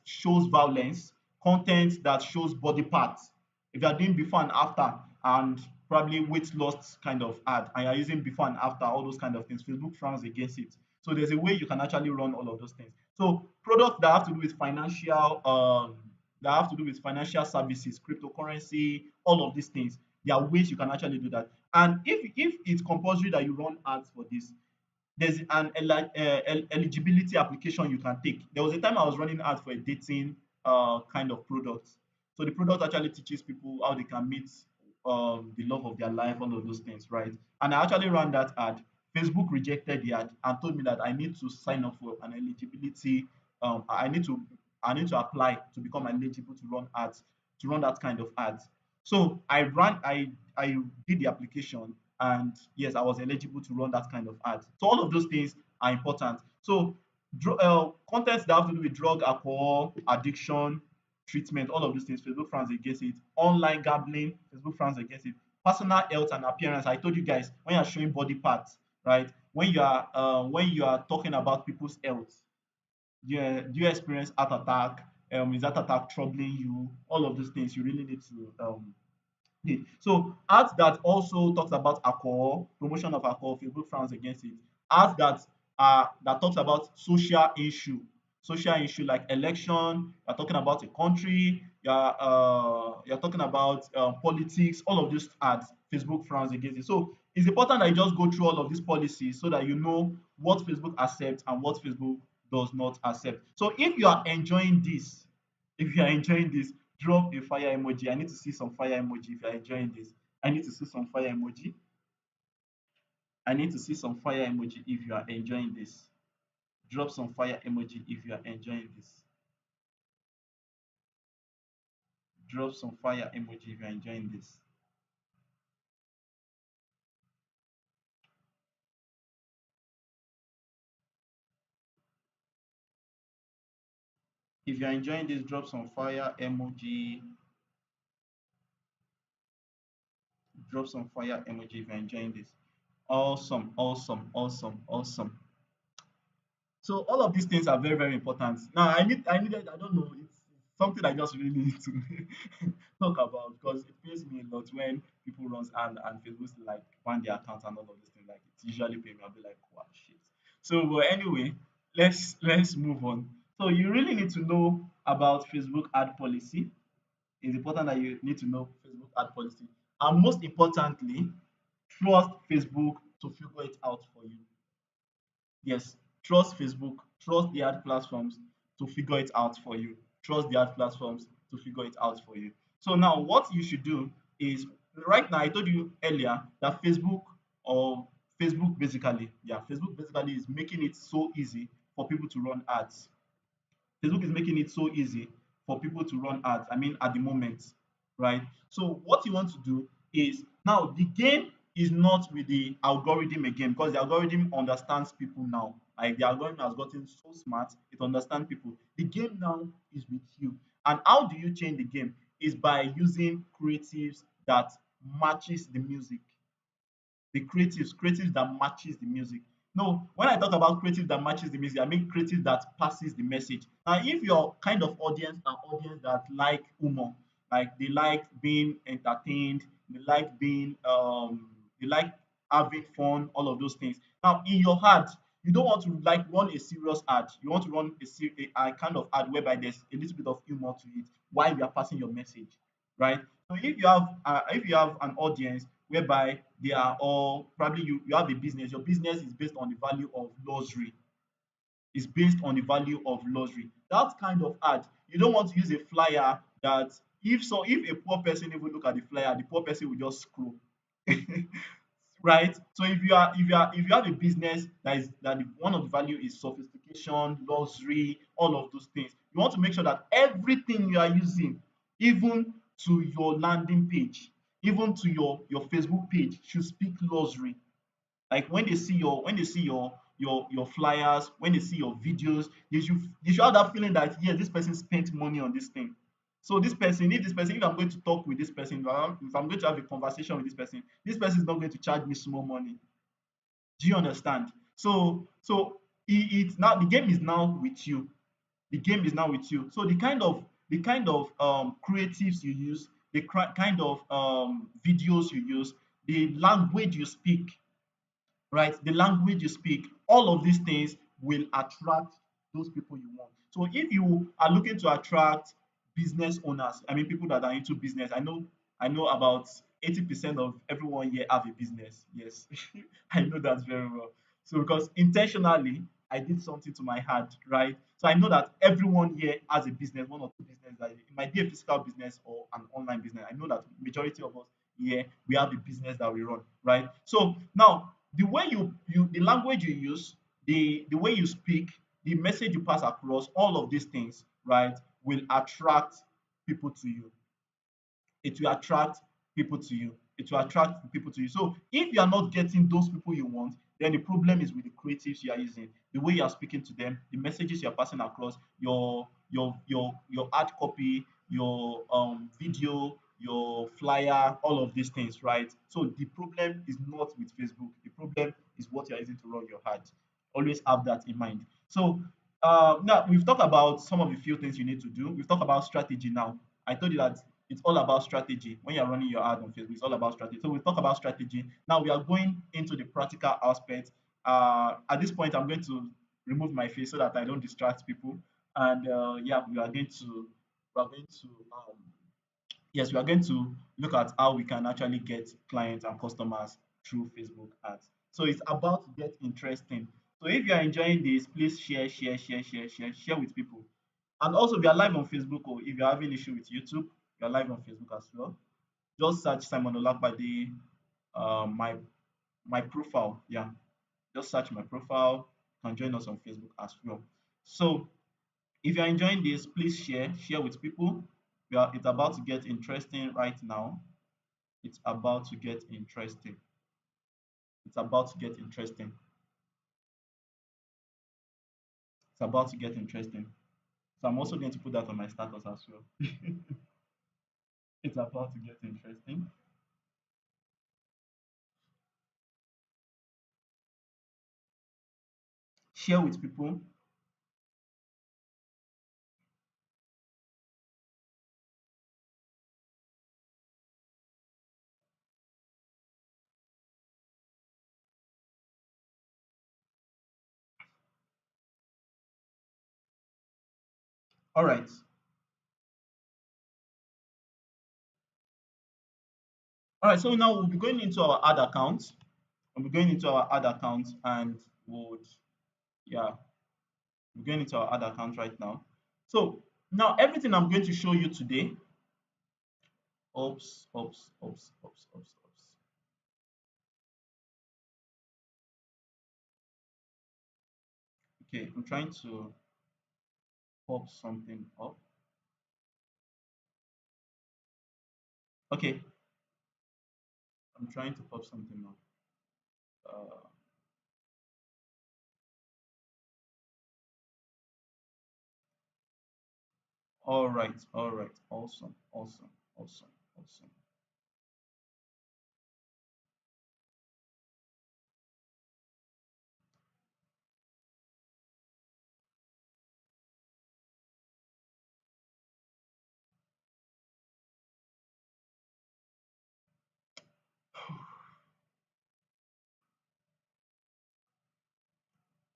shows violence, content that shows body parts. If you are doing before and after and probably weight loss kind of ad and you're using before and after, all those kind of things, Facebook frowns against it. So there's a way you can actually run all of those things. So products that have to do with financial services, cryptocurrency, all of these things, there are ways you can actually do that. And if it's compulsory that you run ads for this, there's an eligibility application you can take. There was a time I was running ads for a dating kind of product. So the product actually teaches people how they can meet the love of their life, all of those things, right? And I actually ran that ad. Facebook rejected the ad and told me that I need to sign up for an eligibility. I need to apply to become eligible to run ads, to run that kind of ads. So I did the application and yes, I was eligible to run that kind of ad. So all of those things are important. So contents that have to do with drug, alcohol, addiction, treatment, all of these things, Facebook frowns against it. Online gambling, Facebook frowns against it. Personal health and appearance. I told you guys when you're showing body parts, right? when you are talking about people's health. Do you experience heart attack? Is that attack troubling you? All of these things you really need to so art that also talks about alcohol, promotion of alcohol, Facebook frowns against it. Art that talks about social issue like election. You're talking about a country. You're talking about politics. All of these arts, Facebook frowns against it. So it's important that you just go through all of these policies so that you know what Facebook accepts and what Facebook does not accept. So if you are enjoying this, if you are enjoying this, drop a fire emoji. I need to see some fire emoji if you're enjoying this. I need to see some fire emoji. I need to see some fire emoji if you are enjoying this. Drop some fire emoji if you are enjoying this. Drop some fire emoji if you are enjoying this. If you are enjoying this, drop some fire emoji. Drop some fire emoji if you're enjoying this. Awesome, awesome, awesome, awesome. So all of these things are very, very important. Now I don't know, it's something I just really need to talk about because it pains me a lot when people runs and Facebook like ban their account and all of these things. Like it's usually pay me, I'll be like, wow shit. So but anyway, let's move on. So you really need to know about Facebook ad policy. It's important that you need to know Facebook ad policy. And most importantly, trust Facebook to figure it out for you. Yes, trust Facebook, trust the ad platforms to figure it out for you. Trust the ad platforms to figure it out for you. So now what you should do is right now I told you earlier that Facebook basically is making it so easy for people to run ads. Facebook is making it so easy for people to run ads. I mean, at the moment, right? So what you want to do is now the game is not with the algorithm again because the algorithm understands people now. Like the algorithm has gotten so smart, it understands people. The game now is with you. And how do you change the game? Is by using creatives that matches the music, the creatives that matches the music. No, when I talk about creative that matches the music, I mean creative that passes the message. Now if your kind of audience are audience that like humor, like they like being entertained, they like being they like having fun, all of those things. Now in your ad, you don't want to like run a serious ad. You want to run a kind of ad whereby there's a little bit of humor to it while you are passing your message, right? So if you have an audience whereby they are all probably you have a business, your business is based on the value of luxury, is based on the value of luxury. That kind of ad, you don't want to use a flyer that if a poor person even look at the flyer, the poor person will just scroll. Right? So if you have a business one of the value is sophistication, luxury, all of those things. You want to make sure that everything you are using, even to your landing page, even to your Facebook page, should speak luxury. Like when they see your flyers, when they see your videos, they should have that feeling that yes, this person spent money on this thing. So if I'm going to talk with this person, if I'm going to have a conversation with this person is not going to charge me small money. Do you understand? So it's now the game is now with you. The game is now with you. So the kind of creatives you use, the kind of videos you use, the language you speak, right? The language you speak, all of these things will attract those people you want. So if you are looking to attract business owners, I mean people that are into business, I know about 80% of everyone here have a business. Yes, I know that very well. So because intentionally I did something to my heart, right? So I know that everyone here has a business, one or two business. That it might be a physical business or an online business. I know that majority of us here we have a business that we run, right? So now the way the language you use, the way you speak, the message you pass across, all of these things, right, will attract people to you. It will attract people to you. It will attract people to you. So if you are not getting those people you want, then the problem is with the creatives you are using, the way you are speaking to them, the messages you are passing across, your ad copy, your video, your flyer, all of these things, right? So the problem is not with Facebook. The problem is what you're using to run your ad. Always have that in mind. So now we've talked about some of the few things you need to do. We've talked about strategy now. I told you that it's all about strategy. When you're running your ad on Facebook, it's all about strategy. So we've talked about strategy. Now we are going into the practical aspect. At this point, I'm going to remove my face so that I don't distract people. And yeah, we are going to yes, we are going to look at how we can actually get clients and customers through Facebook ads. So it's about to get interesting. So if you are enjoying this, please share with people. And also, we are live on Facebook. Or if you're having issue with YouTube, we are live on Facebook as well. Just search Simon Olakbade, my profile. Yeah, just search my profile. You can join us on Facebook as well. So if you're enjoying this, please share with people. It's about to get interesting right now. It's about to get interesting. It's about to get interesting. It's about to get interesting. So I'm also going to put that on my status as well. It's about to get interesting. Share with people. All right. All right. So now we'll be going into our ad account. We'll be going into our ad account and would yeah, we're going into our ad account right now. So now everything I'm going to show you today. Oops. Okay, I'm trying to pop something up. Okay, I'm trying to pop something up. Uh, all right, awesome.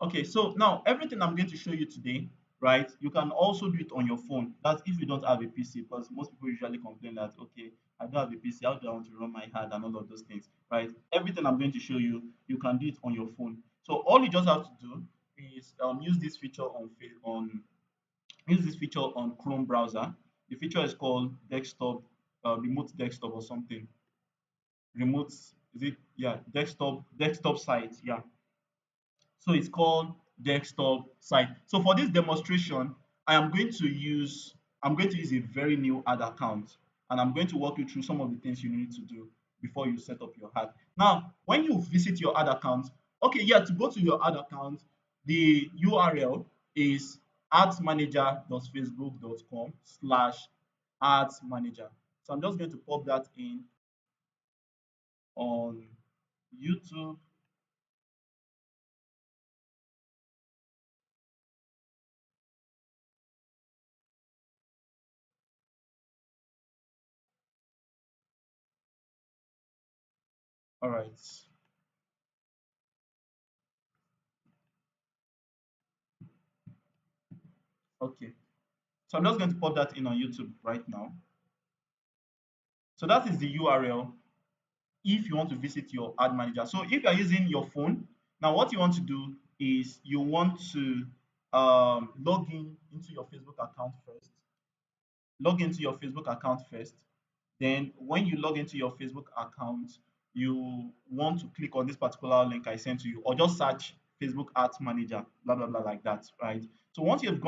Okay, so now everything I'm going to show you today, right? You can also do it on your phone. That's if you don't have a PC, because most people usually complain that, okay, I don't have a PC, how do I want to run my ad and all of those things, right? Everything I'm going to show you, you can do it on your phone. So all you just have to do is use this feature use this feature on Chrome browser. The feature is called desktop, remote desktop or something. Remote, is it? Yeah, desktop site. Yeah, so it's called desktop site. So for this demonstration, I'm going to use a very new ad account, and I'm going to walk you through some of the things you need to do before you set up your ad. Now, when you visit your ad account, okay, yeah, to go to your ad account, the URL is adsmanager.facebook.com/ads manager. So I'm just going to pop that in on YouTube. All right. Okay. So I'm just going to put that in on YouTube right now. So that is the URL if you want to visit your ad manager. So if you're using your phone, now what you want to do is you want to log in into your Facebook account first. Log into your Facebook account first. Then when you log into your Facebook account, you want to click on this particular link I sent to you, or just search Facebook Ads Manager, blah blah blah, like that, right? So once you've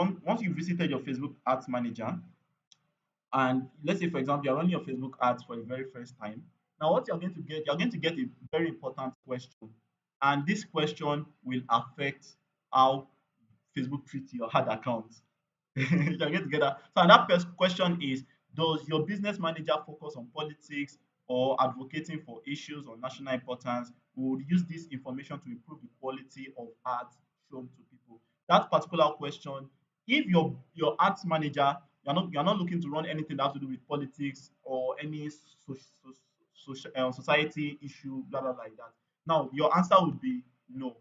visited your Facebook Ads Manager, and let's say for example you're running your Facebook ads for the very first time. Now what you're going to get a very important question, and this question will affect how Facebook treats your ad account. You're going to get that. So and that question is, Does your business manager focus on politics or advocating for issues of national importance? We would use this information to improve the quality of ads shown to people. That particular question, if your ads manager, you're not looking to run anything that has to do with politics or any society issue, blah blah like that. Now your answer would be no,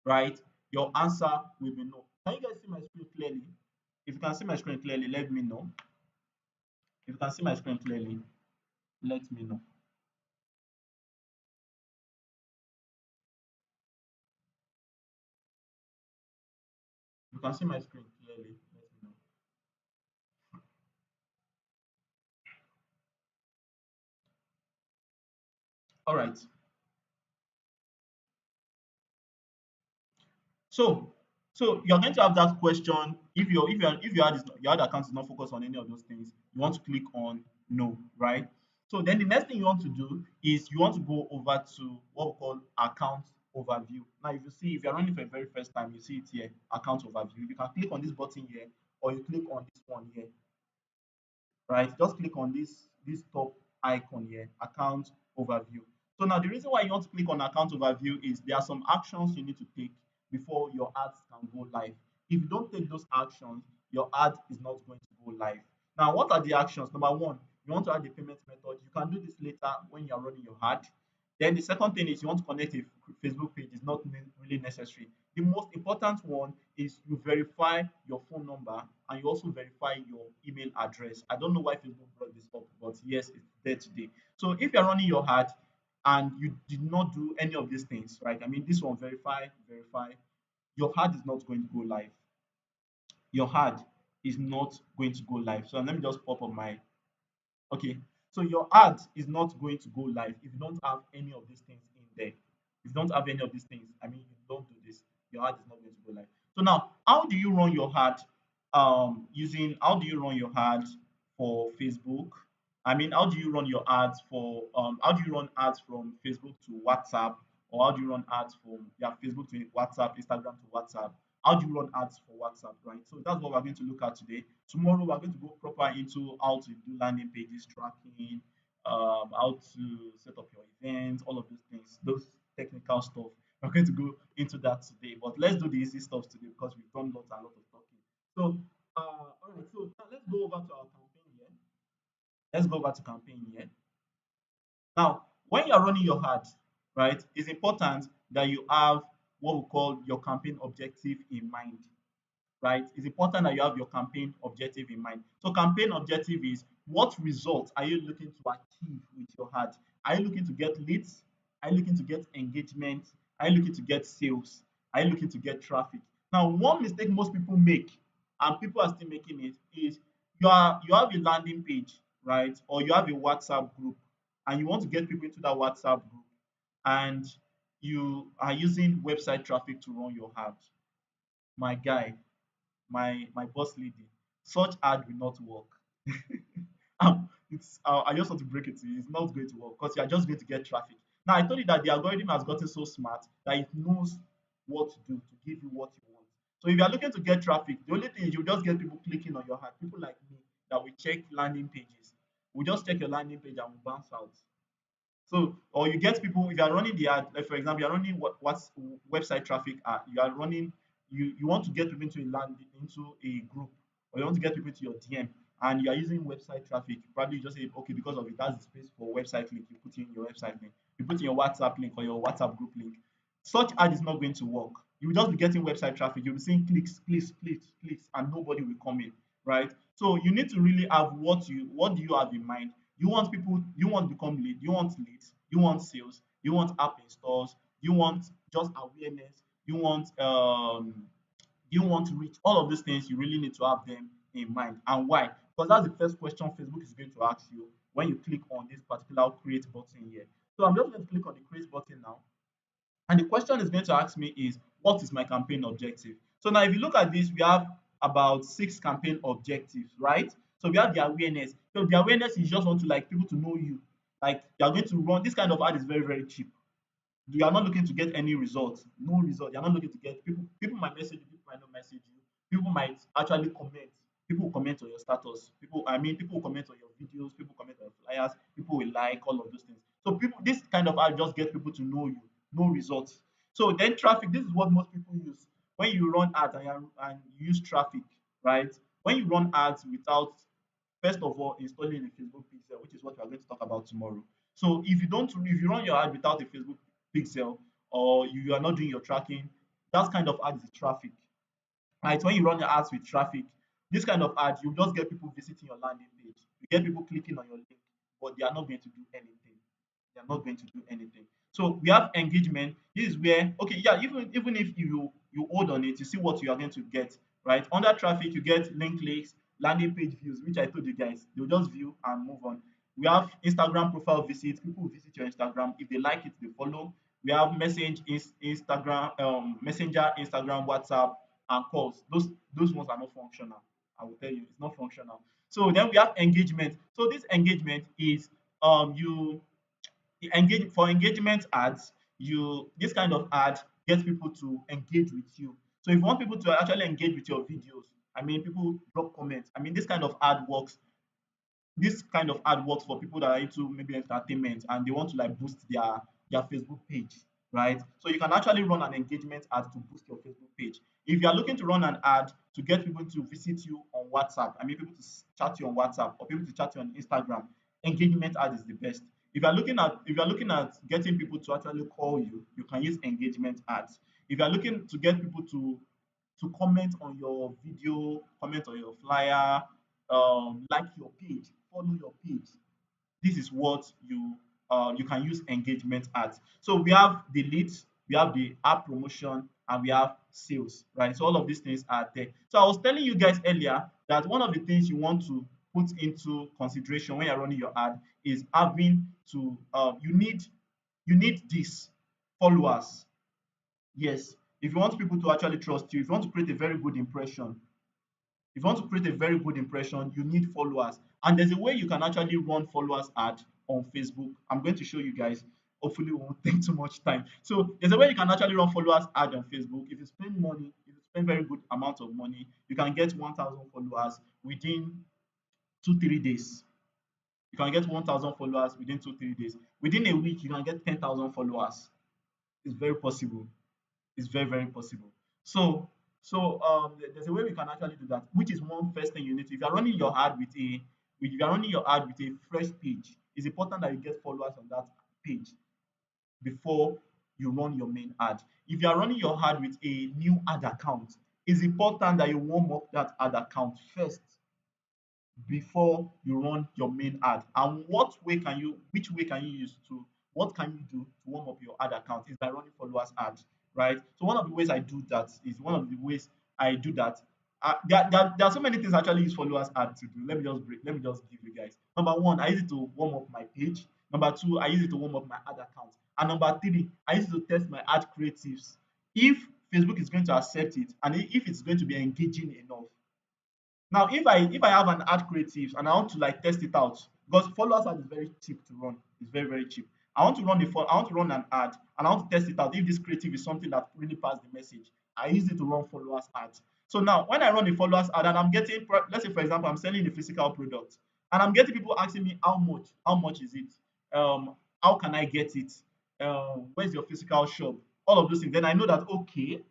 right? Your answer will be no. Can you guys see my screen clearly? If you can see my screen clearly, let me know. If you can see my screen clearly, let me know. If you can see my screen clearly, let me know. All right. So, so you're going to have that question. If your ad account is not focused on any of those things, you want to click on no, right? So then the next thing you want to do is you want to go over to what we call account overview. Now, if you see, if you're running for the very first time, you see it here, account overview. You can click on this button here, or you click on this one here, right? Just click on this top icon here, account overview. So now the reason why you want to click on account overview is there are some actions you need to take before your ads can go live. If you don't take those actions, your ad is not going to go live. Now, what are the actions? Number one, you want to add a payment method. You can do this later when you're running your ad. Then the second thing is you want to connect a Facebook page. It's not really necessary. The most important one is you verify your phone number and you also verify your email address. I don't know why Facebook brought this up, but yes, it's there today. So if you're running your ad and you did not do any of these things, right? I mean, this one, verify, your ad is not going to go live. Your ad is not going to go live. So let me just pop up my Okay, so your ad is not going to go live if you don't have any of these things in there. If you don't have any of these things, I mean, you don't do this, your ad is not going to go live. So now, how do you run your ad? How do you run your ad for Facebook? I mean, how do you run your ads for how do you run ads from Facebook to WhatsApp, or how do you run ads from Facebook to WhatsApp, Instagram to WhatsApp? How do you run ads for WhatsApp, right? So that's what we're going to look at today. Tomorrow we're going to go proper into how to do landing pages tracking, how to set up your events, all of those things, those technical stuff. We're going to go into that today. But let's do the easy stuff today because we've done lots and lots of talking. So all right, so now let's go over to our campaign here. Let's go over to campaign here. Now, when you're running your ad, right, it's important that you have what we call your campaign objective in mind, right? It's important that you have your campaign objective in mind. So campaign objective is what results are you looking to achieve with your ad? Are you looking to get leads? Are you looking to get engagement? Are you looking to get sales? Are you looking to get traffic? Now, one mistake most people make, and people are still making it, is you have a landing page, right? Or you have a WhatsApp group, and you want to get people into that WhatsApp group, and you are using website traffic to run your ad. My guy, my boss lady, such ad will not work. I just want to break it to you. It's not going to work because you are just going to get traffic. Now I told you that the algorithm has gotten so smart that it knows what to do to give you what you want. So if you are looking to get traffic, the only thing is you just get people clicking on your ad. People like me that will check landing pages. We just check your landing page and we bounce out. So, or you get people, if you are running the ad, like for example, you're running what's website traffic, you are running, you want to get people into a land, into a group, or you want to get people to your DM, and you are using website traffic. Probably you just say, okay, because of it has the space for website link, you put in your website link, you put in your WhatsApp link or your WhatsApp group link. Such ad is not going to work. You will just be getting website traffic. You'll be seeing clicks, clicks, clicks, clicks, and nobody will come in, right? So you need to really have what do you have in mind. You want people, you want to become lead, you want leads, you want sales, you want app installs, you want just awareness, you want to reach all of these things. You really need to have them in mind. And why? Because that's the first question Facebook is going to ask you when you click on this particular create button here. So I'm just going to click on the create button now, and the question is going to ask me is, what is my campaign objective? So now if you look at this, we have about 6 campaign objectives, right? So we have the awareness. So the awareness is just want to like people to know you. Like you are going to run this kind of ad is very, very cheap. You are not looking to get any results, no result. You're not looking to get people might message you, people might not message you, people might actually comment. People will comment on your status. People will comment on your videos. People comment on your flyers. People will like all of those things. So people, this kind of ad just get people to know you, no results. So then traffic. This is what most people use when you run ads and you use traffic, right? When you run ads without first of all installing a Facebook pixel, which is what we are going to talk about tomorrow. So if you run your ad without a Facebook pixel or you are not doing your tracking, that kind of ad is traffic, right? When you run your ads with traffic, this kind of ad, you just get people visiting your landing page. You get people clicking on your link, but they are not going to do anything. They are not going to do anything. So we have engagement. This is where, okay, yeah, even if you hold on it, you see what you are going to get, right? Under traffic, you get link clicks, landing page views, which I told you guys, they'll just view and move on. We have Instagram profile visits. People will visit your Instagram. If they like it, they follow. We have Instagram, Messenger, Instagram, WhatsApp, and calls. Those ones are not functional. I will tell you, it's not functional. So then we have engagement. So this engagement is you engage for engagement ads. You this kind of ad gets people to engage with you. So if you want people to actually engage with your videos, people drop comments. This kind of ad works. This kind of ad works for people that are into maybe entertainment and they want to like boost their Facebook page, right? So you can actually run an engagement ad to boost your Facebook page. If you are looking to run an ad to get people to visit you on WhatsApp, people to chat you on WhatsApp or people to chat you on Instagram, engagement ad is the best. If you are looking at getting people to actually call you, you can use engagement ads. If you are looking to get people to comment on your video, comment on your flyer, like your page, follow your page. This is what you can use engagement ads. So we have the leads, we have the app promotion, and we have sales, right? So all of these things are there. So I was telling you guys earlier that one of the things you want to put into consideration when you're running your ad is having to you need this followers. Yes, if you want people to actually trust you, if you want to create a very good impression, if you want to create a very good impression, you need followers. And there's a way you can actually run followers ad on Facebook. I'm going to show you guys. Hopefully, it won't take too much time. So there's a way you can actually run followers ad on Facebook. If you spend money, if you spend very good amount of money, you can get 1,000 followers within 2 3 days. You can get 1,000 followers within 2 3 days. Within a week, you can get 10,000 followers. It's very possible. It's very, very possible. So there's a way we can actually do that, which is one first thing you need to. If you're running your ad if you're running your ad with a fresh page, it's important that you get followers on that page before you run your main ad. If you are running your ad with a new ad account, it's important that you warm up that ad account first before you run your main ad. And which way can you use to, what can you do to warm up your ad account is by running followers ads, right? So one of the ways I do that is one of the ways I do that. There are so many things I actually use followers ad to do. Let me just give you guys. Number one, I use it to warm up my page. Number two, I use it to warm up my ad account. And number three, I use it to test my ad creatives. If Facebook is going to accept it and if it's going to be engaging enough. Now, if I have an ad creative and I want to like test it out, because followers ad is very cheap to run, it's very very cheap. I want to run an ad and I want to test it out if this creative is something that really pass the message. I use it to run followers ads. So now when I run the followers ad and I'm getting, let's say for example, I'm selling a physical product and I'm getting people asking me how much is it, how can I get it, where's your physical shop, all of those things. Then I know that okay,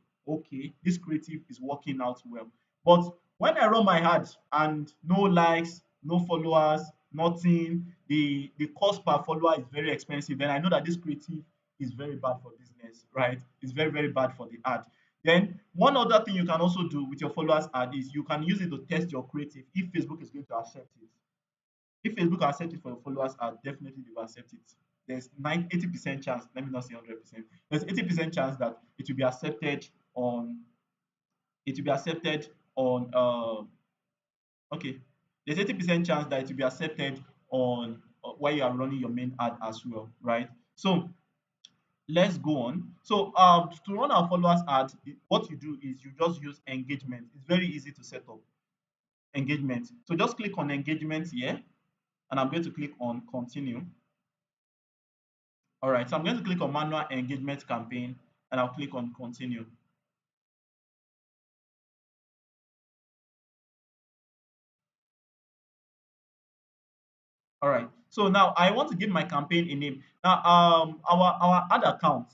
this creative is working out well. But when I run my ads and no likes, no followers, nothing, the cost per follower is very expensive, then I know that this creative is very bad for business, right? It's very, very bad for the ad. Then one other thing you can also do with your followers ad is you can use it to test your creative if Facebook is going to accept it. If Facebook accept it for your followers ad, definitely they will accept it. There's 80% chance, let me not say 100%. There's 80% chance that on it will be accepted on okay, there's 80% chance that it will be accepted on while you are running your main ad as well, right? So let's go on. So to run our followers ad, what you do is you just use engagement. It's very easy to set up engagement. So just click on engagement here, and I'm going to click on continue. All right, so I'm going to click on manual engagement campaign, and I'll click on continue. All right. So now I want to give my campaign a name. Now, our ad account,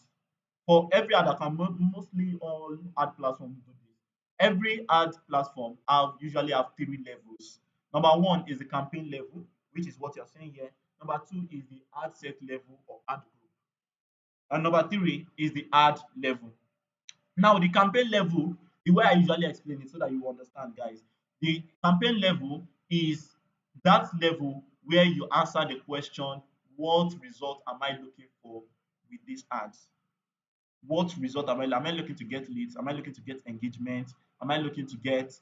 for every ad account, mostly all ad platforms do this. Every ad platform usually have three levels. Number one is the campaign level, which is what you're saying here. Number two is the ad set level or ad group. And number three is the ad level. Now, the campaign level, the way I usually explain it so that you understand, guys, the campaign level is that level where you answer the question, what result am I looking for with these ads? What result am I looking to get leads? Am I looking to get engagement? Am I looking to get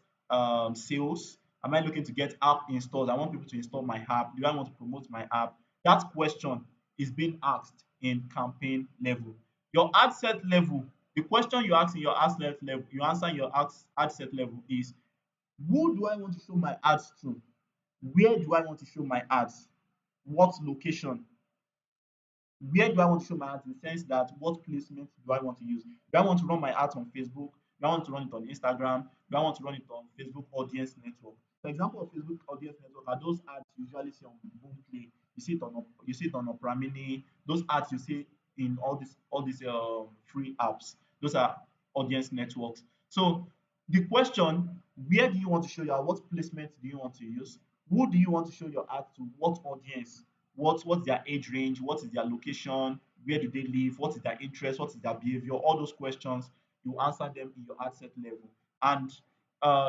sales? Am I looking to get app installs? I want people to install my app. Do I want to promote my app? That question is being asked in campaign level. Your ad set level, the question you ask in your ad set level, you answer in your ad set level is, who do I want to show my ads to? Where do I want to show my ads? What location? Where do I want to show my ads, in the sense that what placement do I want to use? Do I want to run my ads on Facebook? Do I want to run it on Instagram? Do I want to run it on Facebook Audience Network? For example, of Facebook Audience Network are those ads you usually see on Boomplay. You see it on Opera Mini. Those ads you see in all these free apps. Those are audience networks. So the question, where do you want to show your, what placement do you want to use? Who do you want to show your ad to? What audience? What's their age range? What is their location? Where do they live? What is their interest? What is their behavior? All those questions, you answer them in your ad set level. And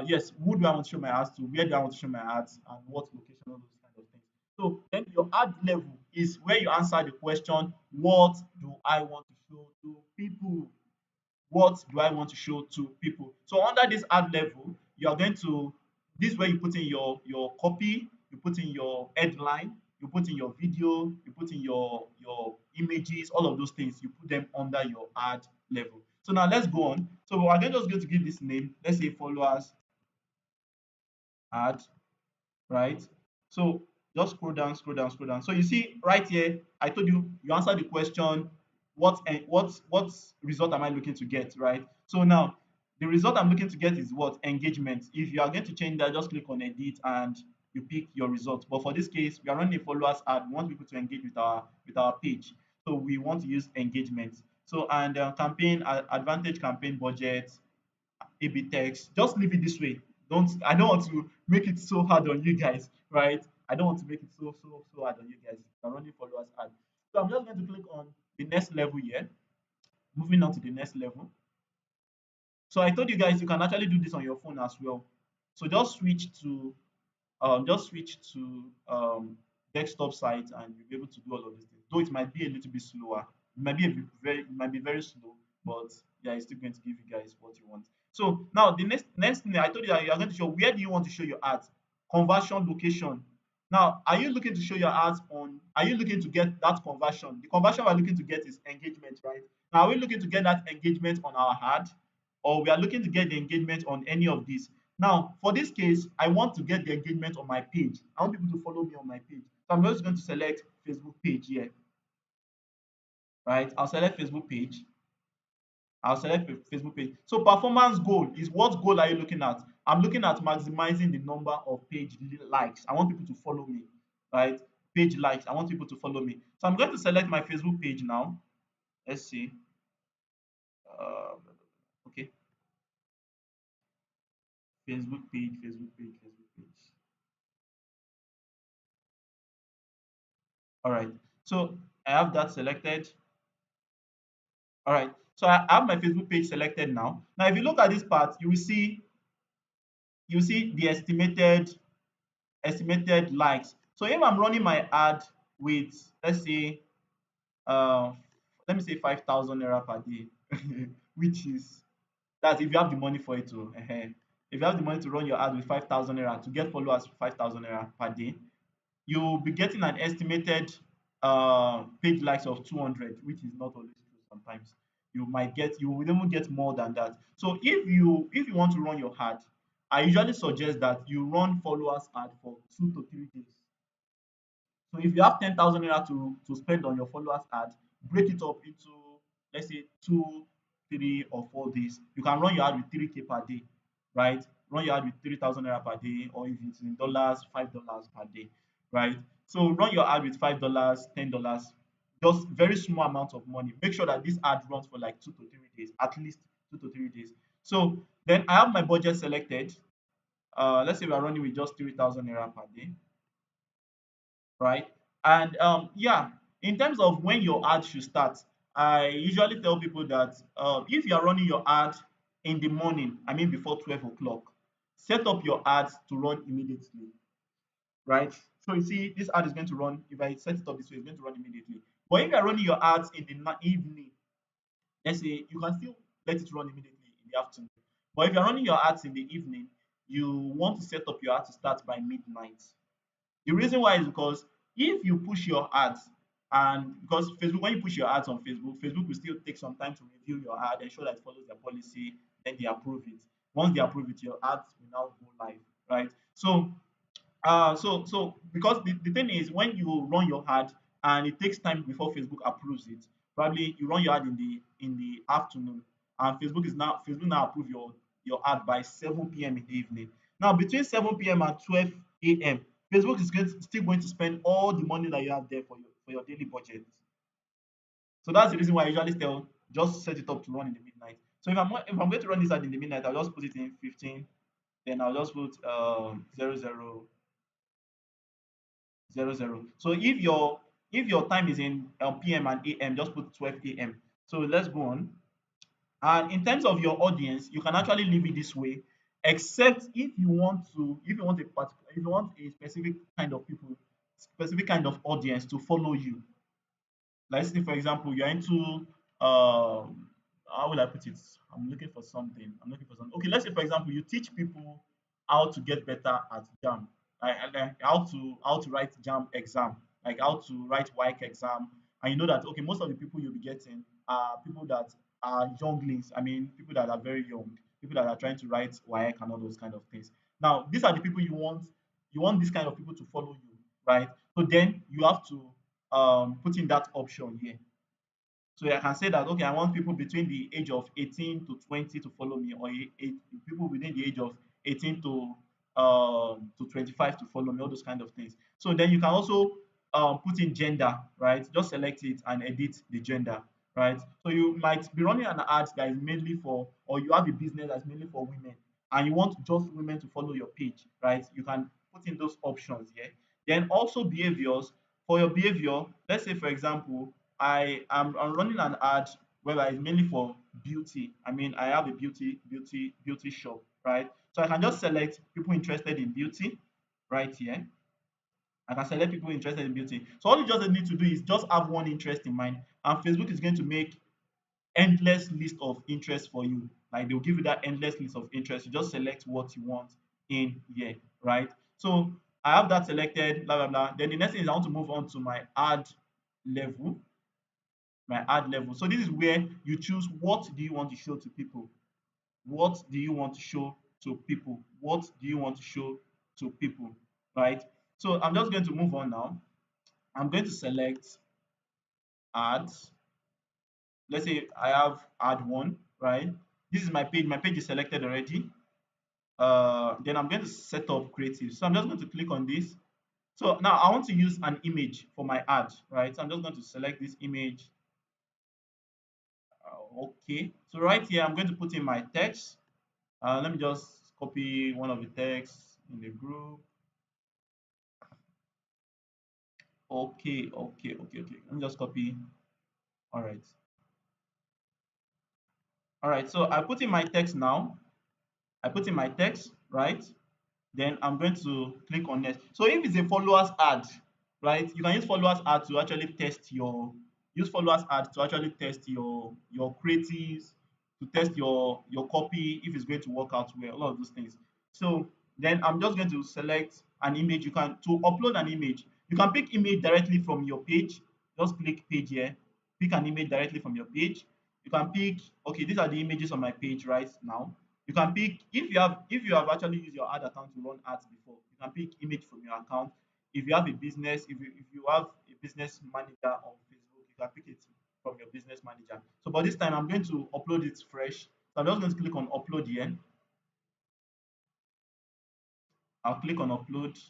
yes, who do I want to show my ads to? Where do I want to show my ads? And what location? All those kind of things. So then your ad level is where you answer the question, what do I want to show to people? What do I want to show to people? So under this ad level, you are going to, this is where you put in your copy, you put in your headline, you put in your video, you put in your images, all of those things, you put them under your ad level. So now let's go on. So we're then just going to give this name. Let's say followers ad, right? So just scroll down, scroll down, scroll down. So you see right here, I told you, you answer the question, what result am I looking to get, right? So now the result I'm looking to get is what? Engagement. If you are going to change that, just click on edit and you pick your result. But for this case, we are running a followers ad. We want people to engage with our page. So we want to use engagement. So and campaign advantage campaign budget, A/B text. Just leave it this way. I don't want to make it so hard on you guys, right? I don't want to make it so hard on you guys. I'm running followers ad. So I'm just going to click on the next level here. Moving on to the next level. So I told you guys you can actually do this on your phone as well. So just switch to desktop site and you'll be able to do all of these things. Though it might be a little bit slower, it might be very slow, but yeah, it's still going to give you guys what you want. So now the next thing I told you that you are going to show, where do you want to show your ads? Conversion location. Now, are you looking to show your ads on? Are you looking to get that conversion? The conversion we're looking to get is engagement, right? Now, are we looking to get that engagement on our ad, or we are looking to get the engagement on any of these? Now, for this case, I want to get the engagement on my page. I want people to follow me on my page. So I'm just going to select Facebook page here, right? I'll select Facebook page. I'll select Facebook page. So performance goal is, what goal are you looking at? I'm looking at maximizing the number of page likes. I want people to follow me, right? Page likes. I want people to follow me. So I'm going to select my Facebook page now. Let's see. Uh, okay. Facebook page, Facebook page, Facebook page. All right. So I have that selected. All right. So I have my Facebook page selected now. Now, if you look at this part, you see the estimated likes. So if I'm running my ad with, let's say, uh, let me say 5,000 naira per day, which is, that's if you have the money for it to. If you have the money to run your ad with 5,000 naira to get followers 5,000 naira per day, you'll be getting an estimated page likes of 200, which is not always true sometimes. You will even get more than that. So if you want to run your ad, I usually suggest that you run followers ad for 2 to 3 days. So if you have 10,000 naira to spend on your followers ad, break it up into, let's say, 2, 3, or 4 days. You can run your ad with 3K per day, right? Run your ad with 3,000 naira per day, or if it's in dollars, $5 per day, right? So run your ad with $5, $10, just very small amount of money. Make sure that this ad runs for like 2 to 3 days, at least 2 to 3 days. So then I have my budget selected. Let's say we are running with just 3,000 naira per day, right? And yeah, in terms of when your ad should start, I usually tell people that if you are running your ad in the morning, I mean before 12 o'clock, set up your ads to run immediately, right? So you see, this ad is going to run, if I set it up this way, it's going to run immediately. But if you are running your ads in the evening, let's say you can still let it run immediately in the afternoon. But if you're running your ads in the evening, you want to set up your ad to start by midnight. The reason why is because if you push your ads, and because Facebook, when you push your ads on Facebook, Facebook will still take some time to review your ad, ensure that it follows their policy, then they approve it. Once they approve it, your ads will now go live, right? So because the thing is, when you run your ad and it takes time before Facebook approves it, probably you run your ad in the afternoon, and Facebook now approve your ad by 7 p.m. in the evening. Now between 7 p.m. and 12 a.m., Facebook is still going to spend all the money that you have there for your daily budget. So that's the reason why I usually tell just set it up to run in the midnight. So if I'm going to run this ad in the midnight, I'll just put it in 15, then I'll just put 0000. So if your time is in PM and AM, just put 12 a.m. So let's go on. And in terms of your audience, you can actually leave it this way, except if you want a specific kind of people, specific kind of audience to follow you. Let's say, for example, you're into how will I put it? I'm looking for something. Okay, let's say, for example, you teach people how to get better at jam, like how to write jam exam, like how to write WAEC exam, and you know that okay, most of the people you'll be getting are people that are younglings. I mean, people that are very young, people that are trying to write WAEC and all those kind of things. Now, these are the people you want. You want this kind of people to follow you, right? So then you have to put in that option here. So I can say that okay, I want people between the age of 18 to 20 to follow me, or people within the age of 18 to 25 to follow me, all those kind of things. So then you can also put in gender, right? Just select it and edit the gender, right? So you might be running an ad that is mainly for, or you have a business that's mainly for women, and you want just women to follow your page, right? You can put in those options here. Then also behaviors. For your behavior, let's say for example, I'm running an ad whereby it's mainly for beauty. I mean, I have a beauty shop, right? So I can just select people interested in beauty right here. I can select people interested in beauty. So all you just need to do is just have one interest in mind, and Facebook is going to make endless list of interest for you. Like they'll give you that endless list of interest. You just select what you want in here, right? So I have that selected, blah blah blah. Then the next thing is I want to move on to my ad level my ad level. So this is where you choose what do you want to show to people. What do you want to show to people? What do you want to show to people? Right? So I'm just going to move on now. I'm going to select ads. Let's say I have ad one, right? This is my page. My page is selected already. Then I'm going to set up creative. So I'm just going to click on this. So now I want to use an image for my ad, right? So I'm just going to select this image. Okay. So right here, I'm going to put in my text. Let me just copy one of the texts in the group. Okay. Let me just copy. All right. All right. So I put in my text now. I put in my text, right? Then I'm going to click on next. So if it's a followers ad, right? You can use followers ad to actually test your use followers ad to actually test your creatives, to test your copy if it's going to work out well, all of those things. So then I'm just going to select an image. You can to upload an image. You can pick image directly from your page. Just click page here. Pick an image directly from your page. You can pick, okay, these are the images on my page right now. You can pick if you have actually used your ad account to run ads before, you can pick image from your account. If you have a business, if you have a business manager on Facebook, you can pick it from your business manager. So but this time I'm going to upload it fresh. So I'm just going to click on upload here. I'll click on upload.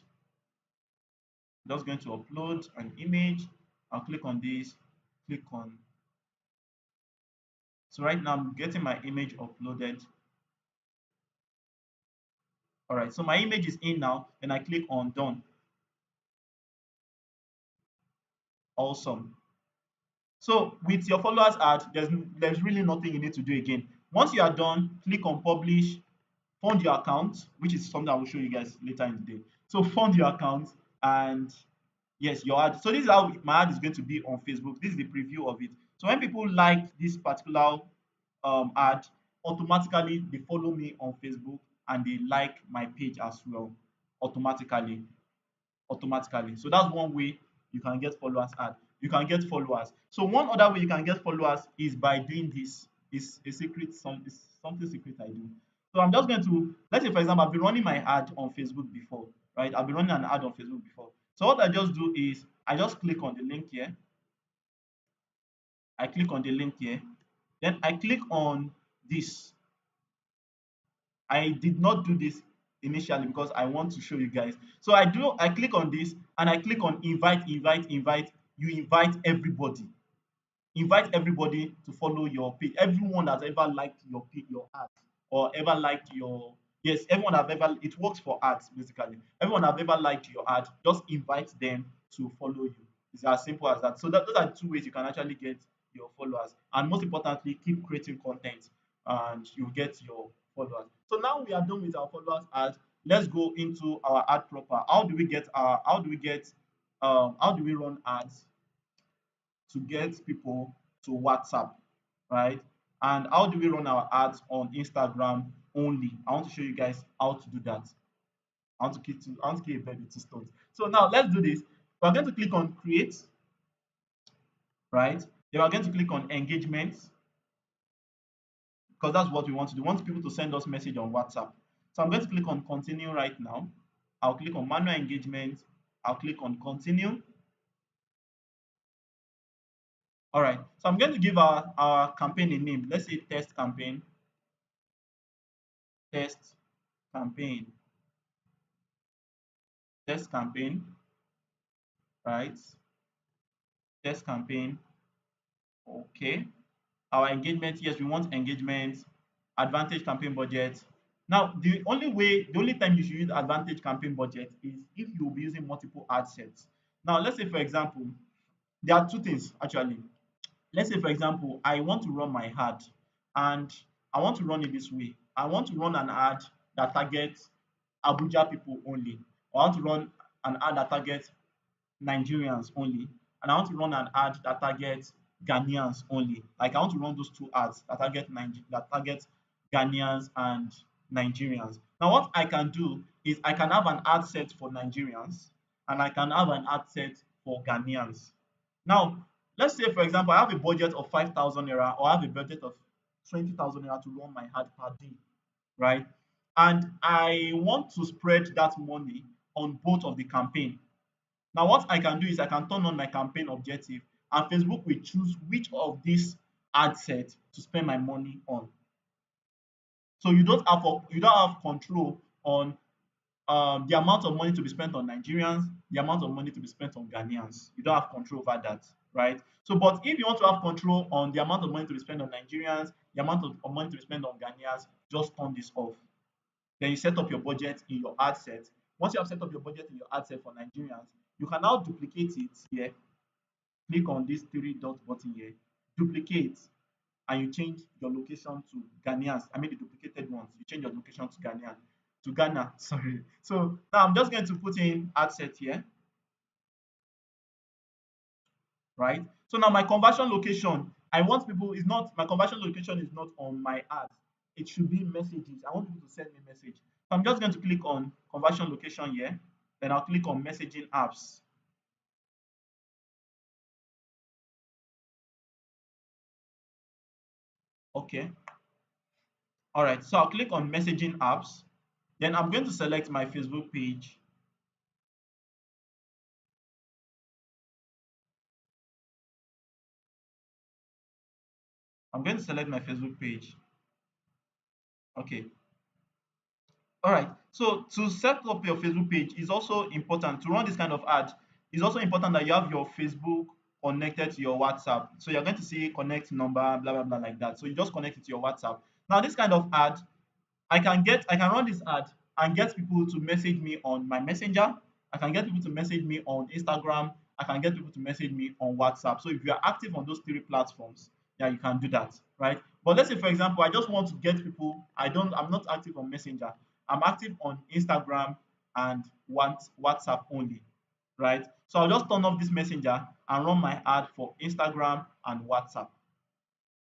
Just going to upload an image. I'll click on this, click on. So right now I'm getting my image uploaded. All right, so my image is in now. Then I click on done. Awesome. So with your followers ad, there's really nothing you need to do again. Once you are done, click on publish, fund your account, which is something I will show you guys later in the day. So fund your account, and yes, your ad. So this is how my ad is going to be on Facebook. This is the preview of it. So when people like this particular ad, automatically they follow me on Facebook and they like my page as well automatically. Automatically. So that's one way you can get followers ad. You can get followers. So one other way you can get followers is by doing this. It's a secret, it's something secret I do. So I'm just going to, let's say for example, I've been running my ad on Facebook before, right? I've been running an ad on Facebook before. So what I just do is I just click on the link here. I click on the link here. Then I click on this. I did not do this initially because I want to show you guys. So I click on this and I click on invite. You invite everybody. Invite everybody to follow your page. Everyone that's ever liked your page, your ad, or ever liked your, yes, everyone have ever, it works for ads basically. Everyone have ever liked your ad, just invite them to follow you. It's as simple as that. So those are two ways you can actually get your followers. And most importantly, keep creating content and you get your followers. So now we are done with our followers ad. Let's go into our ad proper. How do we run ads to get people to WhatsApp, right? And how do we run our ads on Instagram only? I want to show you guys how to do that. I want to keep a bird with two stones. So now let's do this. We're going to click on create, right? Then we're going to click on engagement because that's what we want to do. We want people to send us message on WhatsApp. So I'm going to click on continue right now. I'll click on manual engagement. I'll click on continue. All right. So I'm going to give our campaign a name. Let's say test campaign, test campaign, right? Test campaign. Okay. Our engagement, yes, we want engagement, advantage campaign budget. Now, the only time you should use advantage campaign budget is if you'll be using multiple ad sets. Now, let's say, for example, there are two things actually. Let's say, for example, I want to run my ad and I want to run it this way. I want to run an ad that targets Abuja people only. I want to run an ad that targets Nigerians only, and I want to run an ad that targets Ghanaians only. Like I want to run those two ads that target Ghanaians and Nigerians. Now, what I can do is I can have an ad set for Nigerians and I can have an ad set for Ghanaians. Now, let's say for example, I have a budget of 5,000 naira or I have a budget of 20,000 naira to run my ad per day, right? And I want to spread that money on both of the campaign. Now, what I can do is I can turn on my campaign objective and Facebook will choose which of these ad sets to spend my money on. So you don't have control on the amount of money to be spent on Nigerians, the amount of money to be spent on Ghanaians. You don't have control over that, right? So, but if you want to have control on the amount of money to be spent on Nigerians, the amount of money to be spent on Ghanaians, just turn this off. Then you set up your budget in your ad set. Once you have set up your budget in your ad set for Nigerians, you can now duplicate it here. Click on this three dot button here, duplicate, and you change your location to Ghanaians. I mean the duplicated ones. You change your location to Ghana. Sorry. So now I'm just going to put in ad set here, right? So now my conversion location, I want people is not my conversion location is not on my ad. It should be messages. I want people to send me message. So I'm just going to click on conversion location here. Then I'll click on messaging apps. Okay. All right. So I'll click on messaging apps. Then I'm going to select my Facebook page. I'm going to select my Facebook page. Okay. All right. So to set up your Facebook page is also important to run this kind of ad. It's also important that you have your Facebook connected to your WhatsApp. So you're going to see connect number, blah blah blah like that. So you just connect it to your WhatsApp. Now this kind of ad, I can run this ad and get people to message me on my messenger. I can get people to message me on Instagram. I can get people to message me on WhatsApp. So if you are active on those three platforms, yeah, you can do that, right? But let's say for example, I just want to get people. I'm not active on Messenger. I'm active on Instagram and WhatsApp only, right? So I'll just turn off this messenger and run my ad for Instagram and WhatsApp.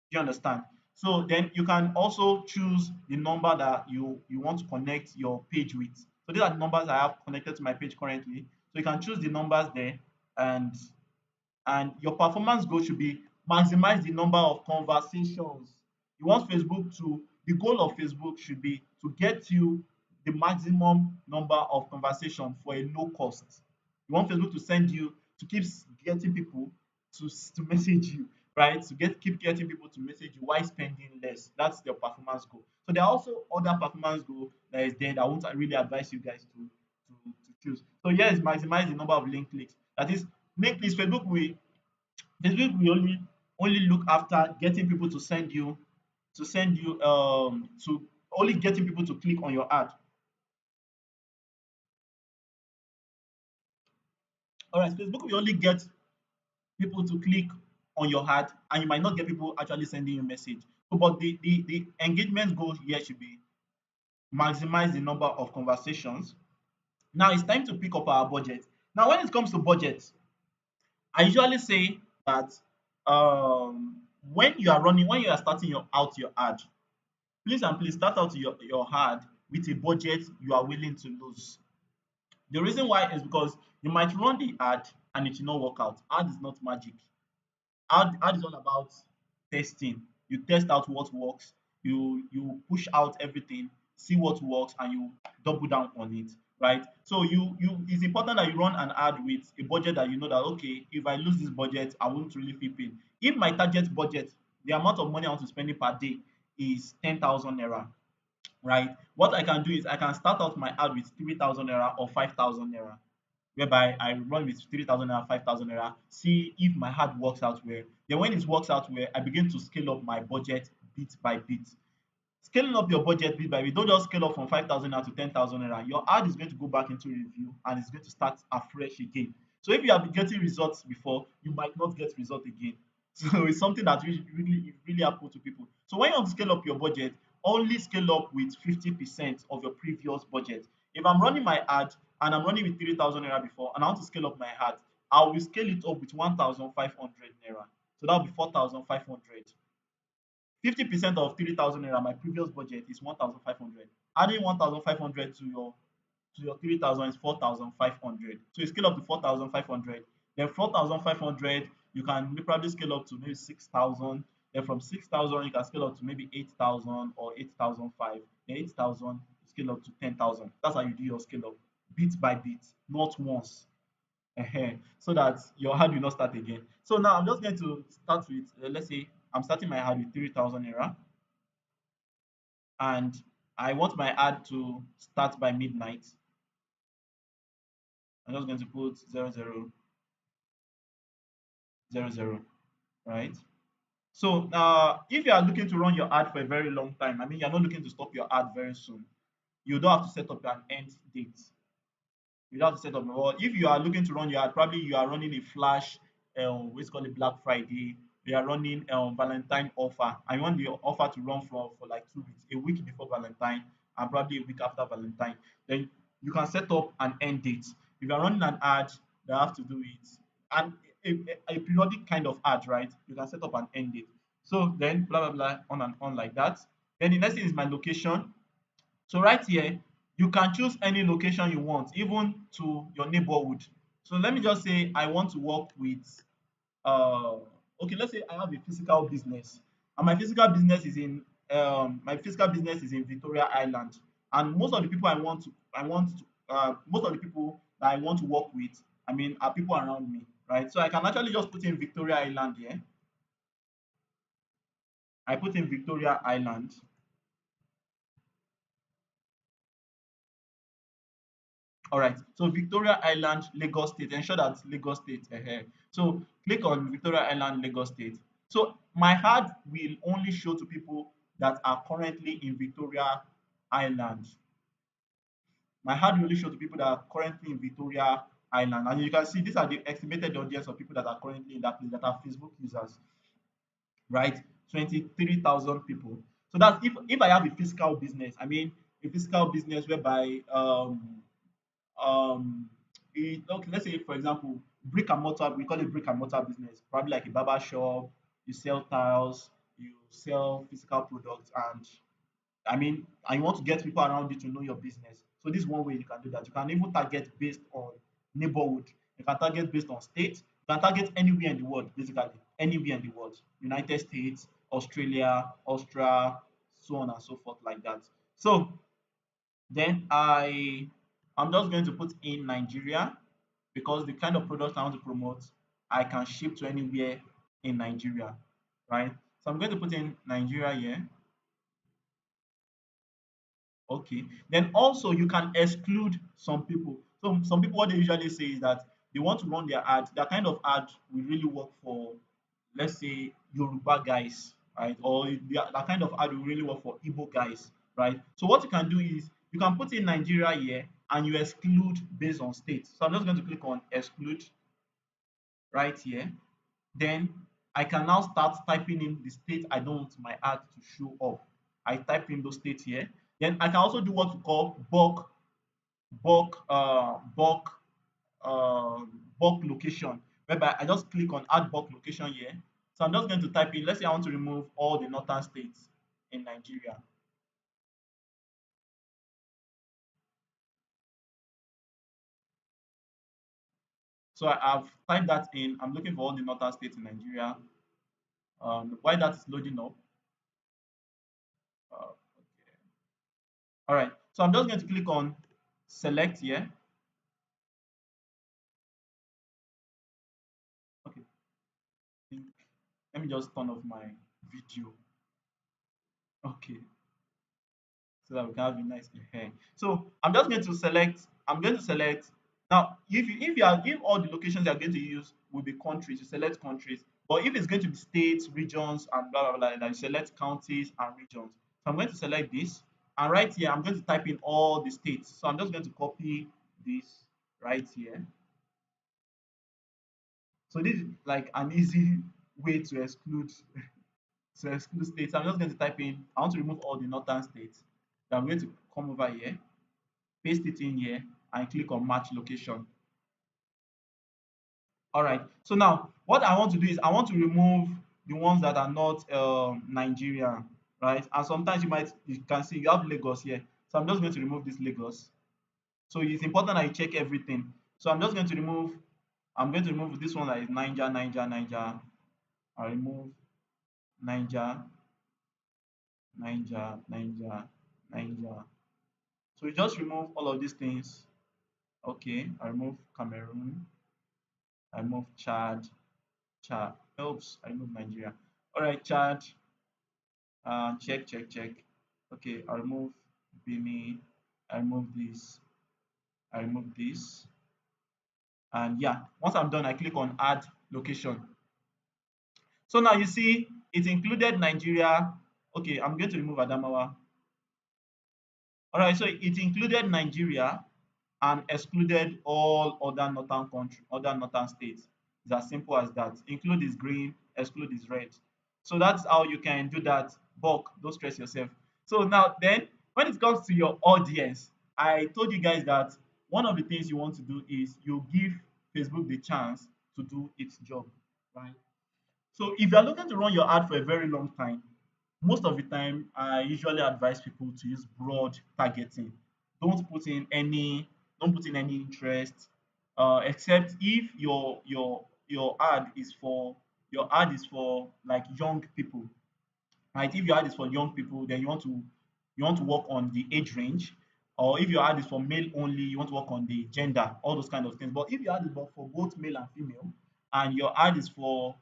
Do you understand? So then you can also choose the number that you want to connect your page with. So these are the numbers I have connected to my page currently. So you can choose the numbers there, and your performance goal should be maximize the number of conversations. You want Facebook to The goal of Facebook should be to get you the maximum number of conversation for a low cost. You want Facebook to send you to getting people to message you, right? To keep getting people to message you while spending less. That's their performance goal. So there are also other performance goal that is there that I won't really advise you guys to choose. So yes, maximize the number of link clicks. That is, link clicks. Facebook will only look after getting people to only getting people to click on your ad. All right, Facebook will only get people to click on your ad, and you might not get people actually sending you message. So, but the engagement goal here should be maximize the number of conversations. Now it's time to pick up our budget. Now, when it comes to budget, I usually say that when you are starting your ad, please and please start out your ad with a budget you are willing to lose. The reason why is because you might run the ad and it will not work out. Ad is not magic. Ad is all about testing. You test out what works, you push out everything, see what works, and you double down on it, right? So you it's important that you run an ad with a budget that you know that, okay, if I lose this budget, I won't really feel pain. If my target budget, the amount of money I want to spend per day, is 10,000 naira, right? What I can do is I can start out my ad with 3,000 naira or 5,000 naira, whereby I run with 3,000 naira, 5,000 naira, see if my ad works out well. Then when it works out well, I begin to scale up my budget bit by bit. Scaling up your budget bit by bit, don't just scale up from 5,000 naira to 10,000 naira. Your ad is going to go back into review and it's going to start afresh again. So if you have been getting results before, you might not get result again. So it's something that really happen to people. So when you want to scale up your budget, only scale up with 50% of your previous budget. If I'm running my ad and I'm running with 3,000 naira before and I want to scale up my ad, I will scale it up with 1,500 naira. So that will be 4,500. 50% of 3,000 naira, my previous budget is 1,500. Adding 1,500 to your 3,000 is 4,500. So you scale up to 4,500. Then 4,500, you can probably scale up to maybe 6,000. Then from 6,000, you can scale up to maybe 8,000 or 8,005. Then 8,000, scale up to 10,000. That's how you do your scale up, bit by bit, not once. So that your ad will not start again. So now I'm just going to start with, let's say I'm starting my ad with 3,000 naira, and I want my ad to start by midnight. I'm just going to put 0000, right? So if you are looking to run your ad for a very long time, I mean, you're not looking to stop your ad very soon, you don't have to set up an end date. You don't have to set up. Or if you are looking to run your ad, probably you are running a flash, what's called a Black Friday. You are running Valentine offer. I want the offer to run for like 2 weeks, a week before Valentine, and probably a week after Valentine. Then you can set up an end date. If you are running an ad that have to do it, and a periodic kind of ad, right? You can set up an end date. So then blah blah blah on and on like that. Then the next thing is my location. So right here, you can choose any location you want, even to your neighborhood. So let me just say I want to work with, uh, okay, let's say I have a physical business, and my physical business is in Victoria Island, and most of the people that I want to work with, I mean, are people around me, right? So I can actually just put in Victoria Island here. I put in Victoria Island. All right. So Victoria Island, Lagos State. Ensure that it's Lagos State. So click on Victoria Island, Lagos State. So my ad will only show to people that are currently in Victoria Island. My ad will only show to people that are currently in Victoria Island. And you can see these are the estimated audience of people that are currently in that place that are Facebook users, right? 23,000 people. So that's if I have a physical business, I mean a physical business whereby um okay, let's say for example brick and mortar, we call it brick and mortar business, probably like a barber shop, you sell tiles, you sell physical products, and and you want to get people around you to know your business. So this is one way you can do that. You can even target based on neighborhood. You can target based on state. You can target anywhere in the world, basically anywhere in the world. United States, Australia, Austria, so on and so forth like that. So then I'm just going to put in Nigeria because the kind of products I want to promote, I can ship to anywhere in Nigeria, right? So I'm going to put in Nigeria here. Okay. Then also you can exclude some people. So some people what they usually say is that they want to run their ad. That kind of ad will really work for, let's say, Yoruba guys, right? Or that kind of ad will really work for Igbo guys, right? So what you can do is you can put in Nigeria here and you exclude based on state. So I'm just going to click on exclude right here. Then I can now start typing in the state I don't want my ad to show up. I type in those states here. Then I can also do what we call bulk uh, bulk location, whereby I just click on add bulk location here. So I'm just going to type in, let's say I want to remove all the northern states in Nigeria. So I've typed that in. I'm looking for all the northern states in Nigeria. While that is loading up, okay. All right. So I'm just going to click on select here. Okay. Think, let me just turn off my video. Okay. So that we can have a nice hair. So I'm going to select now if all the locations you are going to use will be countries, you select countries. But if it's going to be states, regions, and blah blah blah, then you select counties and regions. So I'm going to select this, and right here I'm going to type in all the states. So I'm just going to copy this right here. So this is like an easy way to exclude states. I'm just going to type in, I want to remove all the northern states. So I'm going to come over here, paste it in here, and click on match location. All right. So now what I want to do is I want to remove the ones that are not Nigerian, right? And sometimes you can see you have Lagos here. So I'm just going to remove this Lagos. So it's important that you check everything. So I'm going to remove this one that is Niger, Niger, Niger. I remove Niger, Niger, Niger, Niger. So you just remove all of these things. Okay, I remove Cameroon, I remove Chad. Oops, I remove Nigeria. All right, Chad. Check, check, check. Okay, I remove Benin. I remove this. I remove this. And yeah, once I'm done, I click on add location. So now you see it included Nigeria. Okay, I'm going to remove Adamawa. All right, so it included Nigeria and excluded all other northern states. It's as simple as that. Include is green, exclude is red. So that's how you can do that. Bulk, don't stress yourself. So now then, when it comes to your audience, I told you guys that one of the things you want to do is you give Facebook the chance to do its job, right? So if you're looking to run your ad for a very long time, most of the time I usually advise people to use broad targeting. Don't put in any don't put in any interest, except if your ad is for like young people, right? If your ad is for young people, then you want to work on the age range, or if your ad is for male only, you want to work on the gender, all those kind of things. But if your ad is for both male and female, and your ad is for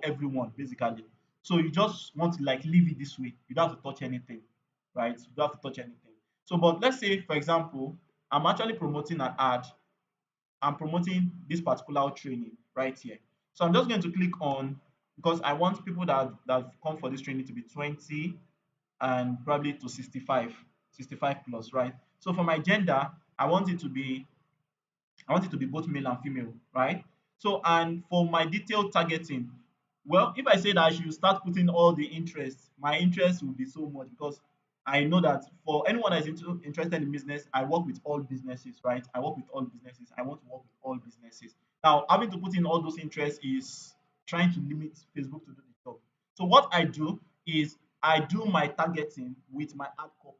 everyone basically, so you just want to like leave it this way. You don't have to touch anything, right? You don't have to touch anything. So, but let's say for example, I'm actually promoting an ad. I'm promoting this particular training right here. So I'm just going to click on, because I want people that come for this training to be 20 and probably to 65 plus, right? So for my gender, I want it to be I want it to be both male and female, right? So, and for my detailed targeting, well, if I say that I should start putting all the interests, my interest will be so much, because I know that for anyone that is interested in business, I work with all businesses, right? I work with all businesses. I want to work with all businesses. Now, having to put in all those interests is trying to limit Facebook to do the job. So what I do is I do my targeting with my ad copy.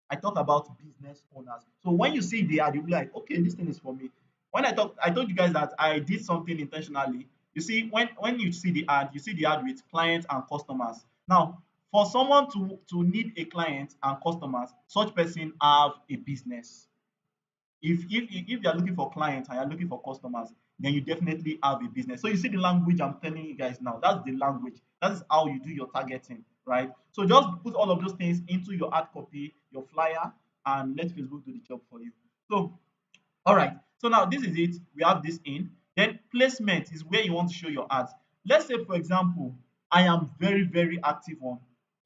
I talk about business owners. So when you see the ad, you'll be like, okay, this thing is for me. When I told you guys that I did something intentionally. You see, when you see the ad, you see the ad with clients and customers. Now, for someone to need a client and customers, such person have a business. If you are looking for clients and you're looking for customers, then you definitely have a business. So you see the language I'm telling you guys now. That's the language. That is how you do your targeting, right? So just put all of those things into your ad copy, your flyer, and let Facebook do the job for you. So, all right. So now this is it. We have this in. Then placement is where you want to show your ads. Let's say, for example, I am very, very active on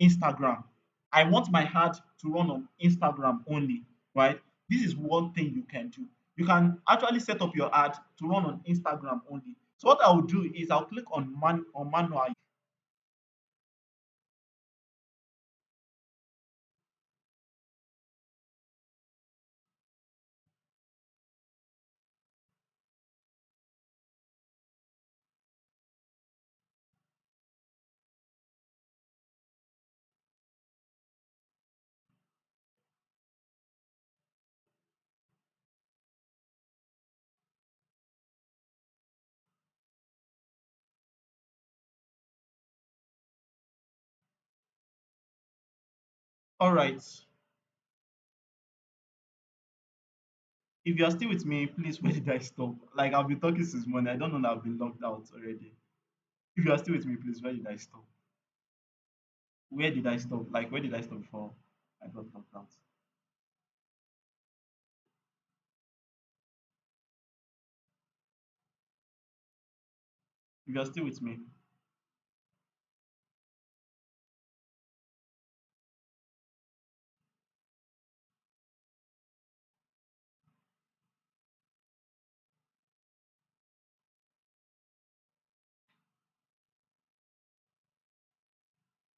Instagram. I want my ad to run on Instagram only, right? This is one thing you can do. You can actually set up your ad to run on Instagram only. So what I will do is I'll click on manual. All right. If you are still with me, please, where did I stop? Like I've been talking since morning. I don't know that I've been locked out already. If you are still with me, please, where did I stop? Where did I stop? Like, where did I stop before I got locked out? If you're still with me.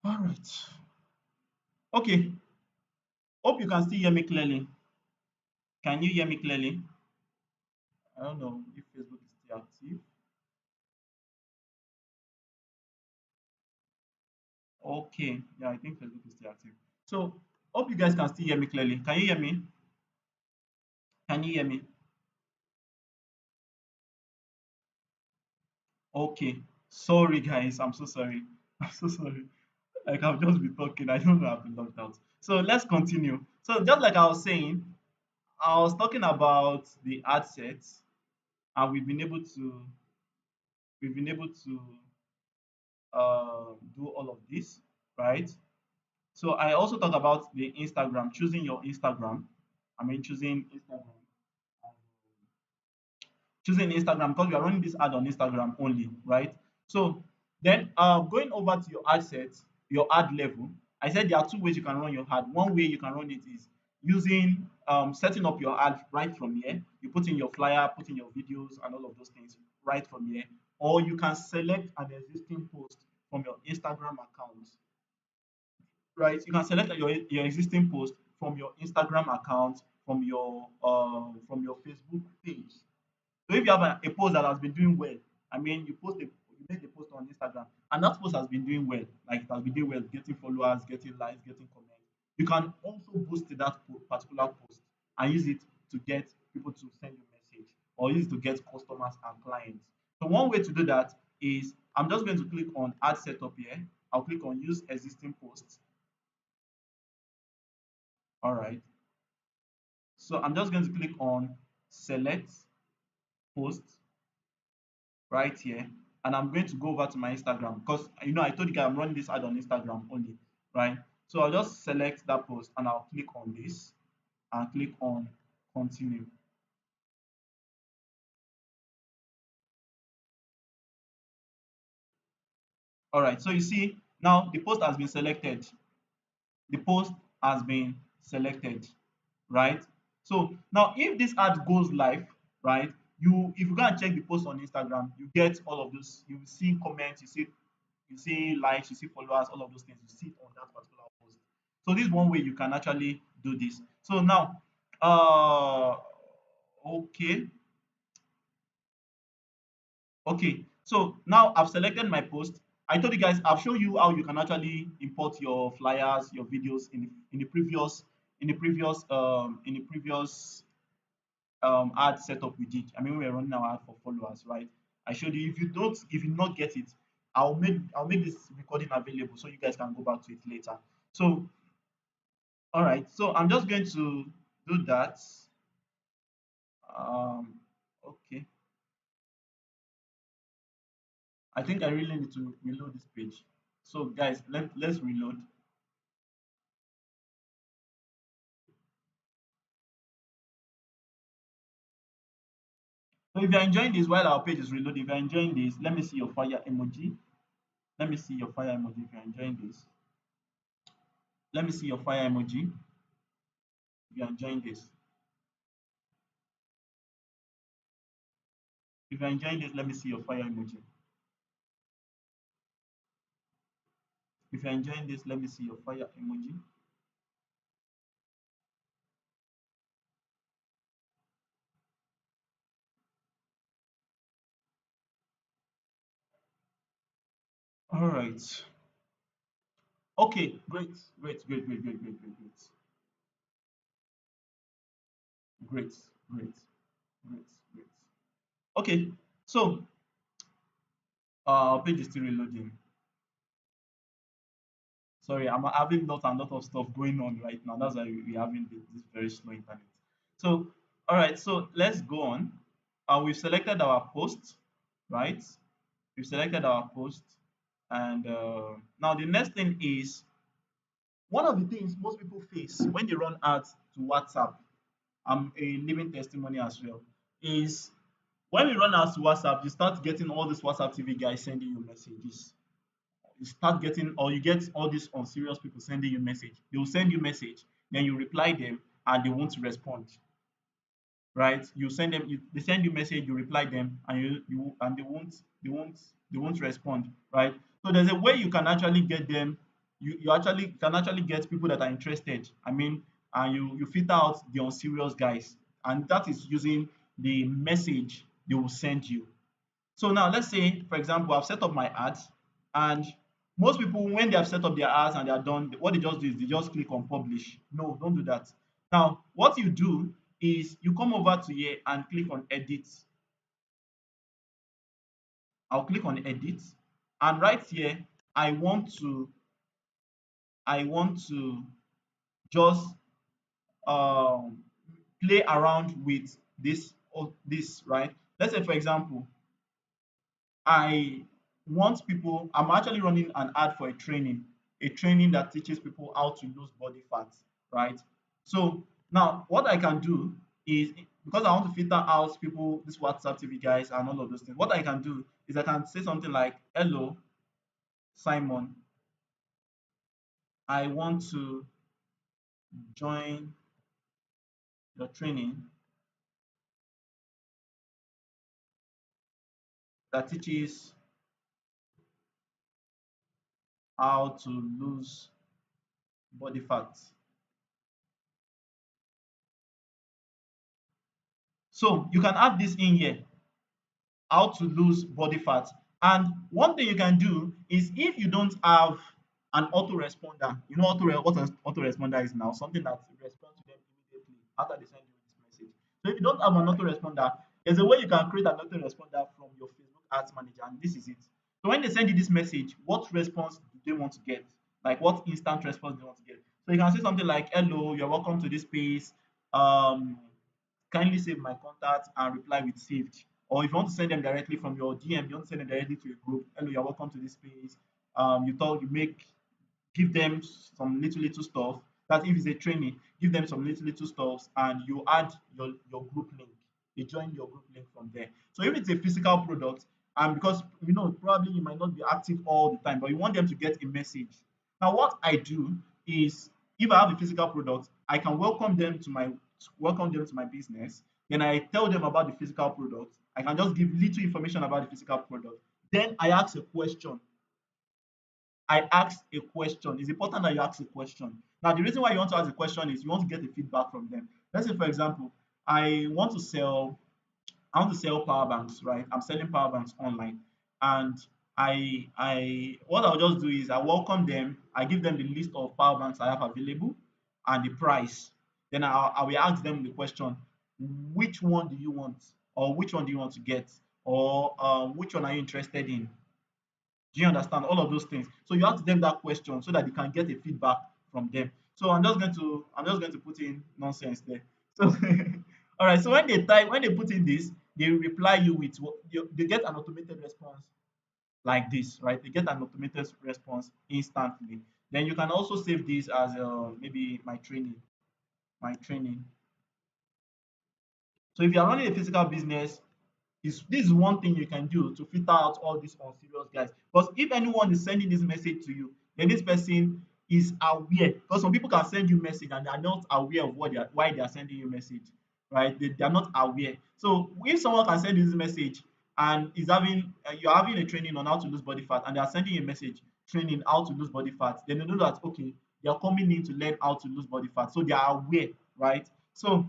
All right. Okay. Hope you can still hear me clearly. Can you hear me clearly? I don't know if Facebook is still active. Okay. Yeah, I think Facebook is still active. So, hope you guys can still hear me clearly. Can you hear me? Can you hear me? Okay. Sorry, guys. I'm so sorry. I'm so sorry. Like, I've just been talking. I don't know I've been locked out. So, let's continue. So, just like I was saying, I was talking about the ad sets, and we've been able to do all of this, right? So I also talk about the Instagram, choosing your Instagram. I mean, choosing Instagram because we are running this ad on Instagram only, right? So then going over to your ad set, your ad level, I said there are two ways you can run your ad. One way you can run it is using setting up your ad right from here. You put in your flyer, put in your videos and all of those things right from here. Or you can select an existing post from your Instagram account, right? You can select your existing post from your Instagram account, from your Facebook page. So if you have a post that has been doing well, I mean, you make a post on Instagram, and that post has been doing well, like it has been doing well, getting followers, getting likes, getting comments. You can also boost that particular post and use it to get people to send you a message or use it to get customers and clients. So one way to do that is I'm just going to click on Add Setup here. I'll click on Use Existing Posts. All right. So I'm just going to click on Select Post right here, and I'm going to go over to my Instagram because I told you guys I'm running this ad on Instagram only, right? So I'll just select that post and I'll click on this and click on Continue. All right. So you see now the post has been selected. The post has been selected, right? So now if this ad goes live, right? You if you go and check the post on Instagram, you get all of those. You see comments, you see likes, you see followers, all of those things. You see it on that particular post. So this is one way you can actually do this. So now, okay, okay. So now I've selected my post. I told you guys I've shown you how you can actually import your flyers, your videos in the previous in the previous ad setup we did. I mean, we were running our ad for followers, right? I showed you. If you not get it, I'll make this recording available so you guys can go back to it later. So, all right. So I'm just going to do that. Okay. I think I really need to reload this page. So, guys, let's reload. So if you're enjoying this while our page is reloading, if you're enjoying this, let me see your fire emoji. Let me see your fire emoji if you're enjoying this. Let me see your fire emoji if you're enjoying this. If you're enjoying this, let me see your fire emoji. If you're enjoying this, let me see your fire emoji. All right. Okay, great, great, great, great, great, great, great, great, great, great, great, great. Okay, so our page is still reloading. Sorry, I'm having lot and lot of stuff going on right now. That's why we're having this very slow internet. So, all right, so let's go on. We've selected our post, right? We've selected our post, and now the next thing is one of the things most people face when they run ads to WhatsApp. I'm a living testimony as well. Is when we run ads to WhatsApp, you start getting all these WhatsApp TV guys sending you messages. You start getting, or you get all these unserious people sending you message. They will send you message, then you reply them, and they won't respond. Right? You send them, they send you message, you reply them, and you and they won't respond. Right? So there's a way you can actually get them. You actually can actually get people that are interested. I mean, and you filter out the unserious guys, and that is using the message they will send you. So now let's say, for example, I've set up my ads, and most people, when they have set up their ads and they are done, what they just do is they just click on publish. No, don't do that. Now, what you do is you come over to here and click on edit. I'll click on edit, and right here, I want to I want to just um, play around with this, right? Let's say, for example, I want people, I'm actually running an ad for a training that teaches people how to lose body fat, right? So now what I can do is, because I want to filter out people, this WhatsApp TV guys and all of those things, what I can do is I can say something like, hello, Simon, I want to join your training that teaches how to lose body fat. So you can add this in here, how to lose body fat. And one thing you can do is, if you don't have an autoresponder, you know what an autoresponder is now, something that responds to them immediately after they send you this message. So if you don't have an autoresponder, there's a way you can create an autoresponder from your Facebook Ads Manager, and this is it. So when they send you this message, what response do they want to get? Like what instant response do they want to get? So you can say something like, "Hello, you're welcome to this space. Um, kindly save my contact and reply with saved." Or if you want to send them directly from your DM, you want to send them directly to a group. Hello, you're welcome to this space. You talk, you make, give them some little stuff. That if it's a training, give them some little stuffs and you add your group link. They join your group link from there. So if it's a physical product, and because probably you might not be active all the time, but you want them to get a message. Now, what I do is if I have a physical product, I can welcome them to my business. Then I tell them about the physical product. I can just give little information about the physical product. Then I ask a question. I ask a question. It's important that you ask a question. Now, the reason why you want to ask a question is you want to get the feedback from them. Let's say, for example, I want to sell I want to sell power banks, right? I'm selling power banks online, and what I'll just do is I welcome them. I give them the list of power banks I have available and the price. Then I will ask them the question: which one do you want, or which one do you want to get, or which one are you interested in? Do you understand all of those things? So you ask them that question so that you can get a feedback from them. So I'm just going to put in nonsense there. So all right. So when they put in this, they reply you with they get an automated response like this, right? They get an automated response instantly. Then you can also save this as maybe my training. So if you are running a physical business, this is one thing you can do to filter out all these unserious guys. Because if anyone is sending this message to you, then this person is aware. Because some people can send you message and they are not aware of why they are sending you message, right? They are not aware. So if someone can send you this message and is having you're having a training on how to lose body fat and they are sending you a message training how to lose body fat, then they know that okay, they are coming in to learn how to lose body fat. So they are aware, right? So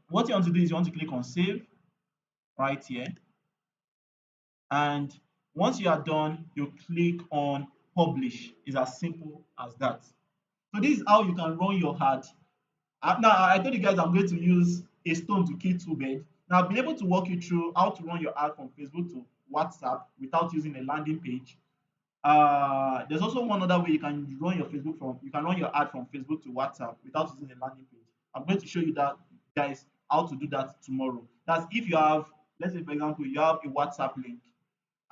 what you want to do is you want to click on save right here, and once you are done, you click on publish. It's as simple as that. So this is how you can run your ad. Now I told you guys I'm going to use a stone to kill two birds. Now I've been able to walk you through how to run your ad from Facebook to WhatsApp without using a landing page. There's also one other way you can run your ad from Facebook to WhatsApp without using a landing page. I'm going to show you that, guys, how to do that tomorrow. That's if you have, let's say for example, you have a WhatsApp link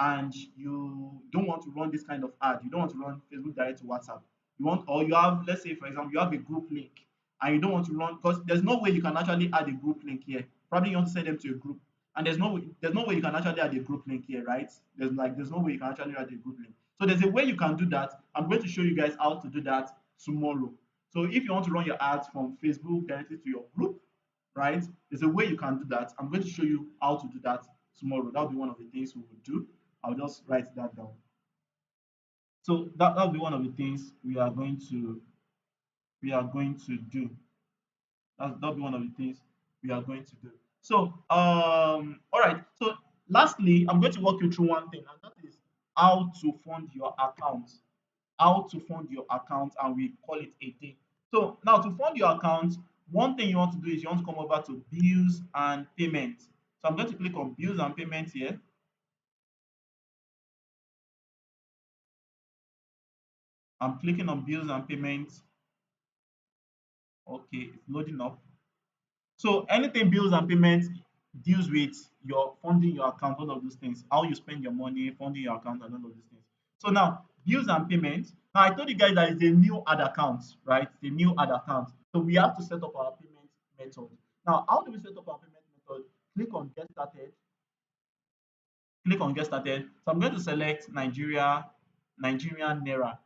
and you don't want to run this kind of ad, you don't want to run Facebook direct to WhatsApp. Or you have, let's say for example, you have a group link and you don't want to run because there's no way you can actually add a group link here. Probably you want to send them to a group, and there's no way you can actually add a group link here, right? There's no way you can actually add a group link. So there's a way you can do that. I'm going to show you guys how to do that tomorrow. So if you want to run your ads from Facebook directly to your group, right? There's a way you can do that. I'm going to show you how to do that tomorrow. That'll be one of the things we will do. I'll just write that down. So that'll be one of the things we are going to do. That'll be one of the things we are going to do. So all right. So lastly, I'm going to walk you through one thing, and that is how to fund your account. How to fund your account, and we call it a day. So now to fund your account, one thing you want to do is you want to come over to bills and payments. So I'm going to click on bills and payments here. I'm clicking on bills and payments. Okay, it's loading up. So anything bills and payments deals with your funding your account, all of those things, how you spend your money, funding your account, and all of those things. So now bills and payments. Now I told you guys that it's a new ad account, right? It's a new ad account. So we have to set up our payment method. Now, how do we set up our payment method? Click on get started. Click on get started. So I'm going to select Nigerian Naira.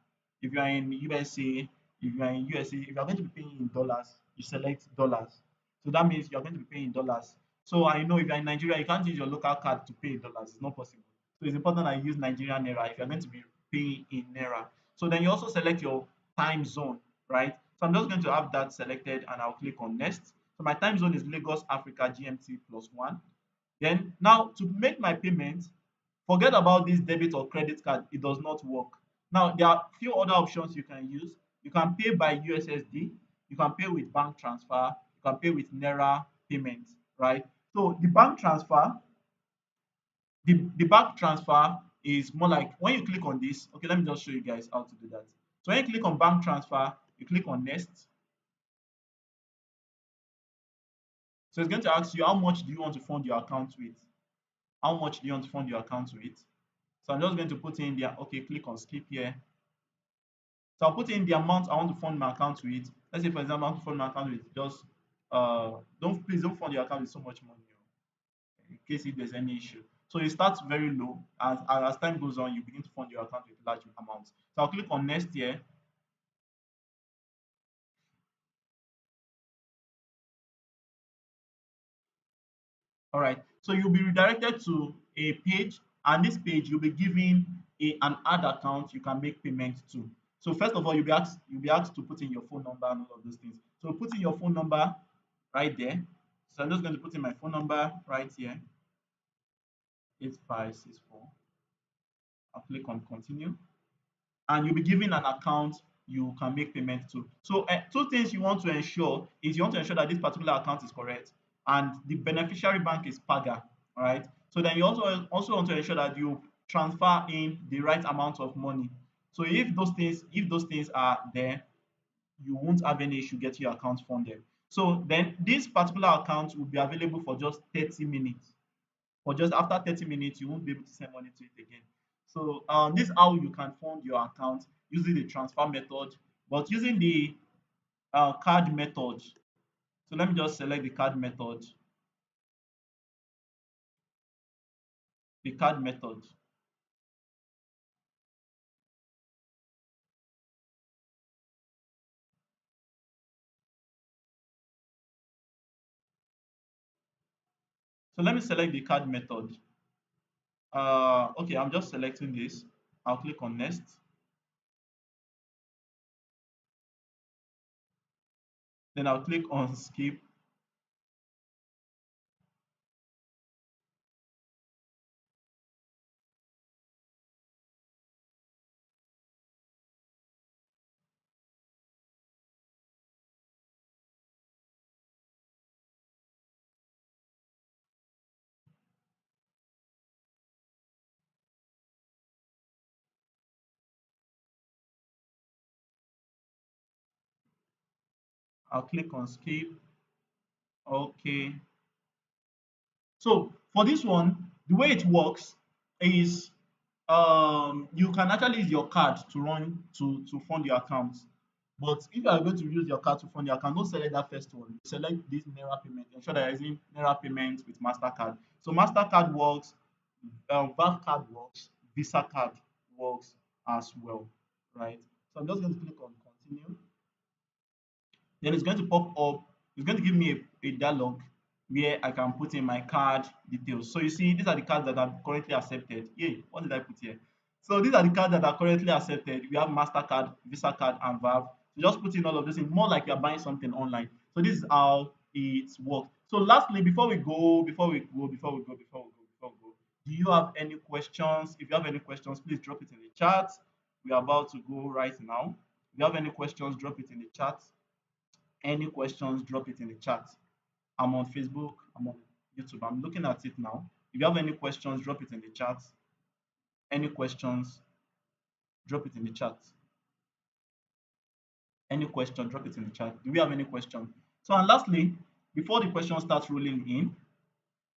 If you are in USA, if you are going to be paying in dollars, you select dollars. So that means you are going to be paying in dollars. So I know if you are in Nigeria, you can't use your local card to pay in dollars. It's not possible. So it's important that you use Nigerian Naira if you're going to be paying in Naira. So then you also select your time zone, right? So I'm just going to have that selected and I'll click on next. So my time zone is Lagos, Africa, GMT +1. Then now to make my payment, forget about this debit or credit card, it does not work. Now there are few other options you can use. You can pay by USSD, you can pay with bank transfer, you can pay with Naira payment, right? So the bank transfer is more like when you click on this. Okay, let me just show you guys how to do that. So when you click on bank transfer, you click on next. So it's going to ask you how much do you want to fund your account with? How much do you want to fund your account with? So I'm just going to put in there. Okay, click on skip here. So I'll put in the amount I want to fund my account with. Let's say for example, I want to fund my account with just don't please don't fund your account with so much money in case if there's any issue. So it starts very low, as time goes on, you begin to fund your account with large amounts. So I'll click on next here. All right. So you'll be redirected to a page, and this page you'll be given an ad account you can make payment to. So first of all, you'll be asked to put in your phone number and all of those things. So put in your phone number right there. So I'm just going to put in my phone number right here, 8564. I'll click on continue, and you'll be given an account you can make payment to. So two things you want to ensure is you want to ensure that this particular account is correct and the beneficiary bank is Paga, all right? So then you also want to ensure that you transfer in the right amount of money. So if those things are there, you won't have any issue getting your account funded. So then this particular account will be available for just 30 minutes. For just after 30 minutes, you won't be able to send money to it again. So this is how you can fund your account using the transfer method, but using the card method. So let me just select the card method. The card method. So let me select the card method. Okay, I'm just selecting this. I'll click on next. Then I'll click on skip. I'll click on skip. Okay. So for this one, the way it works is you can actually use your card to fund your account. But if you are going to use your card to fund your account, don't select that first one. Select this Naira payment. Ensure that you're using Naira payment with MasterCard. So MasterCard works, VAT card works, Visa card works as well, right? So I'm just going to click on continue. Then it's going to pop up. It's going to give me a dialog where I can put in my card details. So you see, these are the cards that are currently accepted. Yay, what did I put here? So these are the cards that are currently accepted. We have MasterCard, Visa card, and VAV. So just put in all of this in, more like you're buying something online. So this is how it works. So lastly, before we go, do you have any questions? If you have any questions, please drop it in the chat. We are about to go right now. If you have any questions, drop it in the chat. Any questions, drop it in the chat. I'm on Facebook, I'm on YouTube. I'm looking at it now. If you have any questions, drop it in the chat. Any questions, drop it in the chat. Any question, drop it in the chat. Do we have any question? So, and lastly, before the question starts rolling in,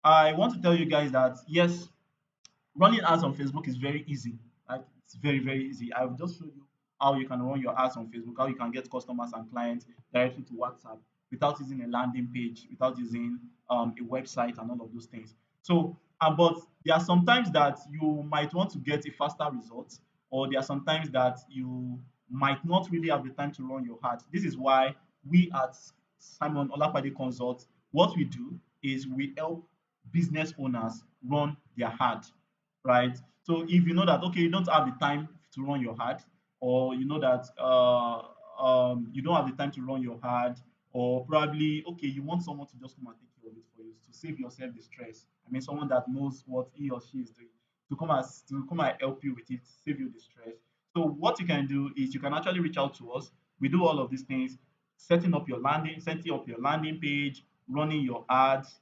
I want to tell you guys that yes, running ads on Facebook is very easy. Like it's very, very easy. I've just showed you how you can run your ads on Facebook, how you can get customers and clients directly to WhatsApp without using a landing page, without using a website and all of those things. So, but there are sometimes that you might want to get a faster result, or there are sometimes that you might not really have the time to run your ads. This is why we at Simon Olapade Consult, what we do is we help business owners run their ad, right? So if you know that okay, you don't have the time to run your ad, or you know that you don't have the time to run your ad, or probably okay, you want someone to just come and take care of it for you to save yourself the stress. I mean, someone that knows what he or she is doing to come and help you with it, save you the stress. So what you can do is you can actually reach out to us. We do all of these things, setting up your landing page, running your ads,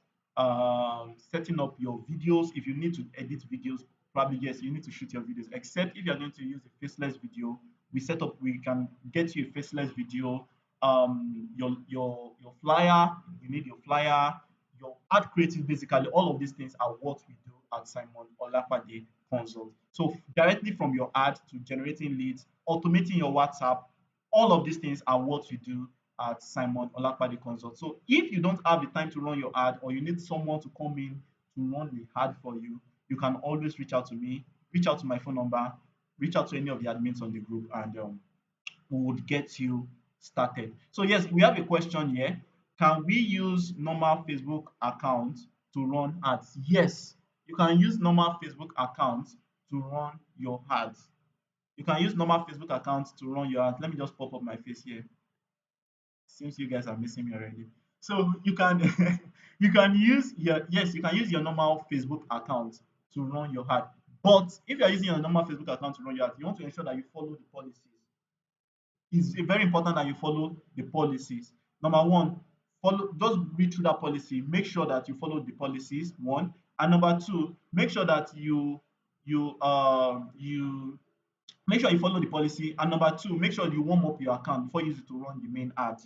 setting up your videos. If you need to edit videos, probably yes, you need to shoot your videos. Except if you're going to use a faceless video, we can get you a faceless video. Your flyer, you need your flyer, your ad creative. Basically, all of these things are what we do at Simon Olapade Consult. So directly from your ad to generating leads, automating your WhatsApp, all of these things are what we do at Simon Olakpade Consult. So if you don't have the time to run your ad, or you need someone to come in to run the ad for you, you can always reach out to me, reach out to my phone number, reach out to any of the admins on the group, and we would get you started. So yes, we have a question here. Can we use normal Facebook account to run ads? Yes, you can use normal Facebook account to run your ads. You can use normal Facebook account to run your ads. Let me just pop up my face here. Seems you guys are missing me already. So you can you can use your, yes, you can use your normal Facebook account to run your ad. But if you are using your normal Facebook account to run your ad, you want to ensure that you follow the policies. It's very important that you follow the policies. Number one, follow, just read through that policy. Make sure that you follow the policies. One, and number two, make sure that you make sure you follow the policy. And number two, make sure you warm up your account before you use it to run the main ad.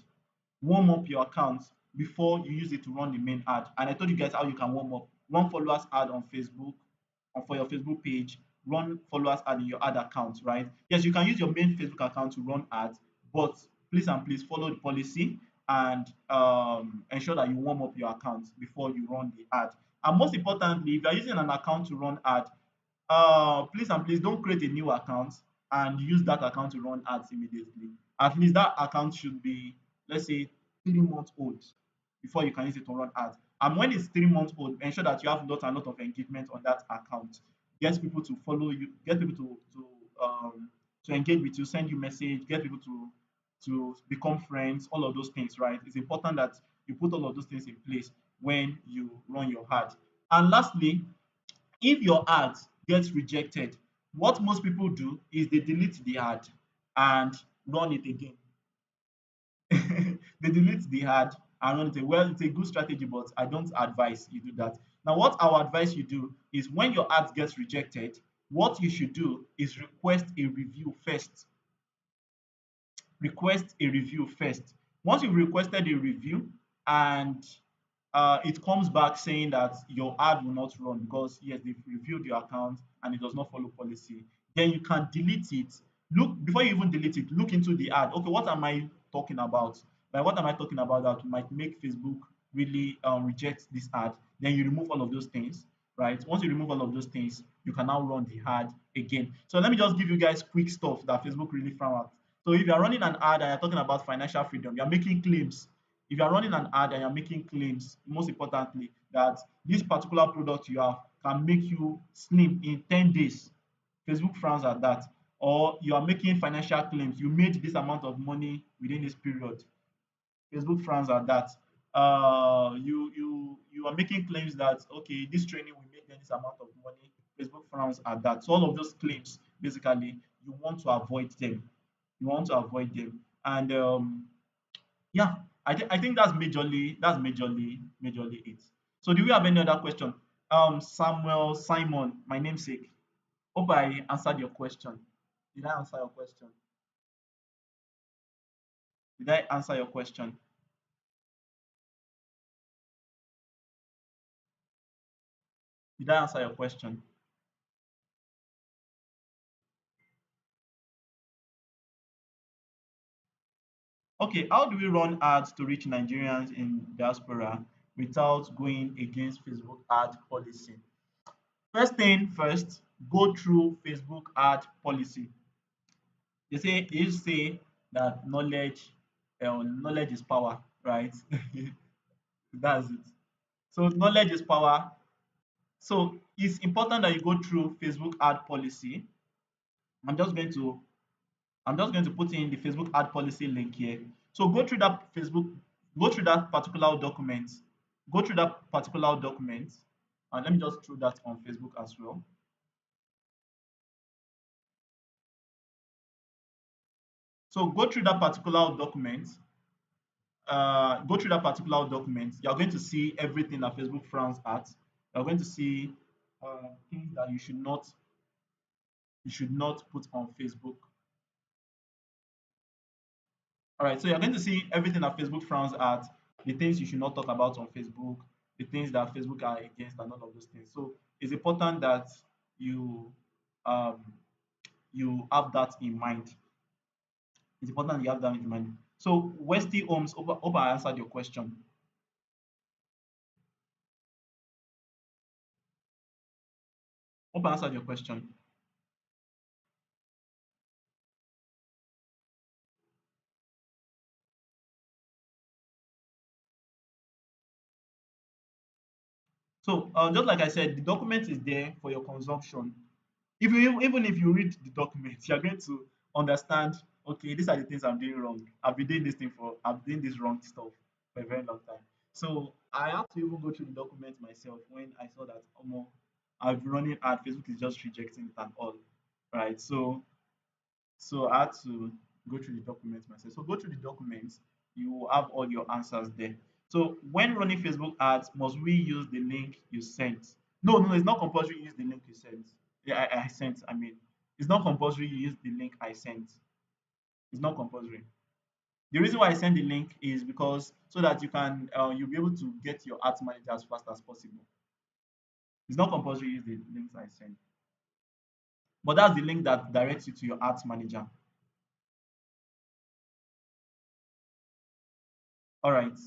Warm up your account before you use it to run the main ad. And I told you guys how you can warm up. Run followers ad on Facebook, or for your Facebook page, run followers ad in your ad account, right? Yes, you can use your main Facebook account to run ads, but please and please follow the policy and ensure that you warm up your account before you run the ad. And most importantly, if you're using an account to run ad, please and please don't create a new account and use that account to run ads immediately. At least that account should be, let's say, 3 months old before you can use it to run ads. And when it's 3 months old, ensure that you have lot and lot of engagement on that account. Get people to follow you, get people to engage with you, send you message, get people to become friends, all of those things, right? It's important that you put all of those things in place when you run your ad. And lastly, if your ad gets rejected, what most people do is they delete the ad and run it again. They delete the ad and run it again. Well, it's a good strategy, but I don't advise you do that. Now, what I would advise you do is when your ad gets rejected, what you should do is request a review first. Request a review first. Once you've requested a review and it comes back saying that your ad will not run because yes, they've reviewed your account and it does not follow policy, then you can delete it. Look, before you even delete it, look into the ad. Okay, what am I talking about? By what am I talking about that might make Facebook really reject this ad? Then you remove all of those things, right? Once you remove all of those things, you can now run the ad again. So let me just give you guys quick stuff that Facebook really frown at. So if you're running an ad and you're talking about financial freedom, you're making claims. If you're running an ad and you're making claims, most importantly, that this particular product you have can make you slim in 10 days, Facebook frowns at that. Or you are making financial claims, you made this amount of money within this period, Facebook frowns at that. You are making claims that okay, this training will make them this amount of money. Facebook frowns at that. So all of those claims, basically, you want to avoid them. You want to avoid them, and yeah, I think that's majorly it. So do we have any other question? Samuel Simon, my namesake. Hope I answered your question. Did I answer your question? Did I answer your question? Did I answer your question? Okay, how do we run ads to reach Nigerians in diaspora without going against Facebook ad policy? First thing first, go through Facebook ad policy. They say that knowledge is power, right? That's it. So knowledge is power. So it's important that you go through Facebook ad policy. I'm just going to I'm just going to put in the Facebook ad policy link here. So go through that particular document, and let me just throw that on Facebook as well. So go through that particular document. You're going to see everything that Facebook frowns at. You're going to see things that you should not put on Facebook. All right, so you're going to see everything that Facebook frowns at, the things you should not talk about on Facebook, the things that Facebook are against, and all of those things. So it's important that you um, you have that in mind. It's important you have that in mind. So Westy Holmes, hope I answered your question. Hope I answered your question. So just like I said, the document is there for your consumption. If you even if you read the document, you're going to understand. Okay, these are the things I'm doing wrong. I've been doing this wrong stuff for a very long time. So I had to even go through the document myself when I saw that I've been running ad, Facebook is just rejecting it and all, right? So I had to go through the documents myself. So go through the documents, you will have all your answers there. So when running Facebook ads, must we use the link you sent? No, no, it's not compulsory you use the link you sent. Yeah, I sent. I mean, it's not compulsory you use the link I sent. It's not compulsory. The reason why I send the link is because so that you'll be able to get your ads manager as fast as possible. It's not compulsory you use the links I send, but that's the link that directs you to your ads manager. All right.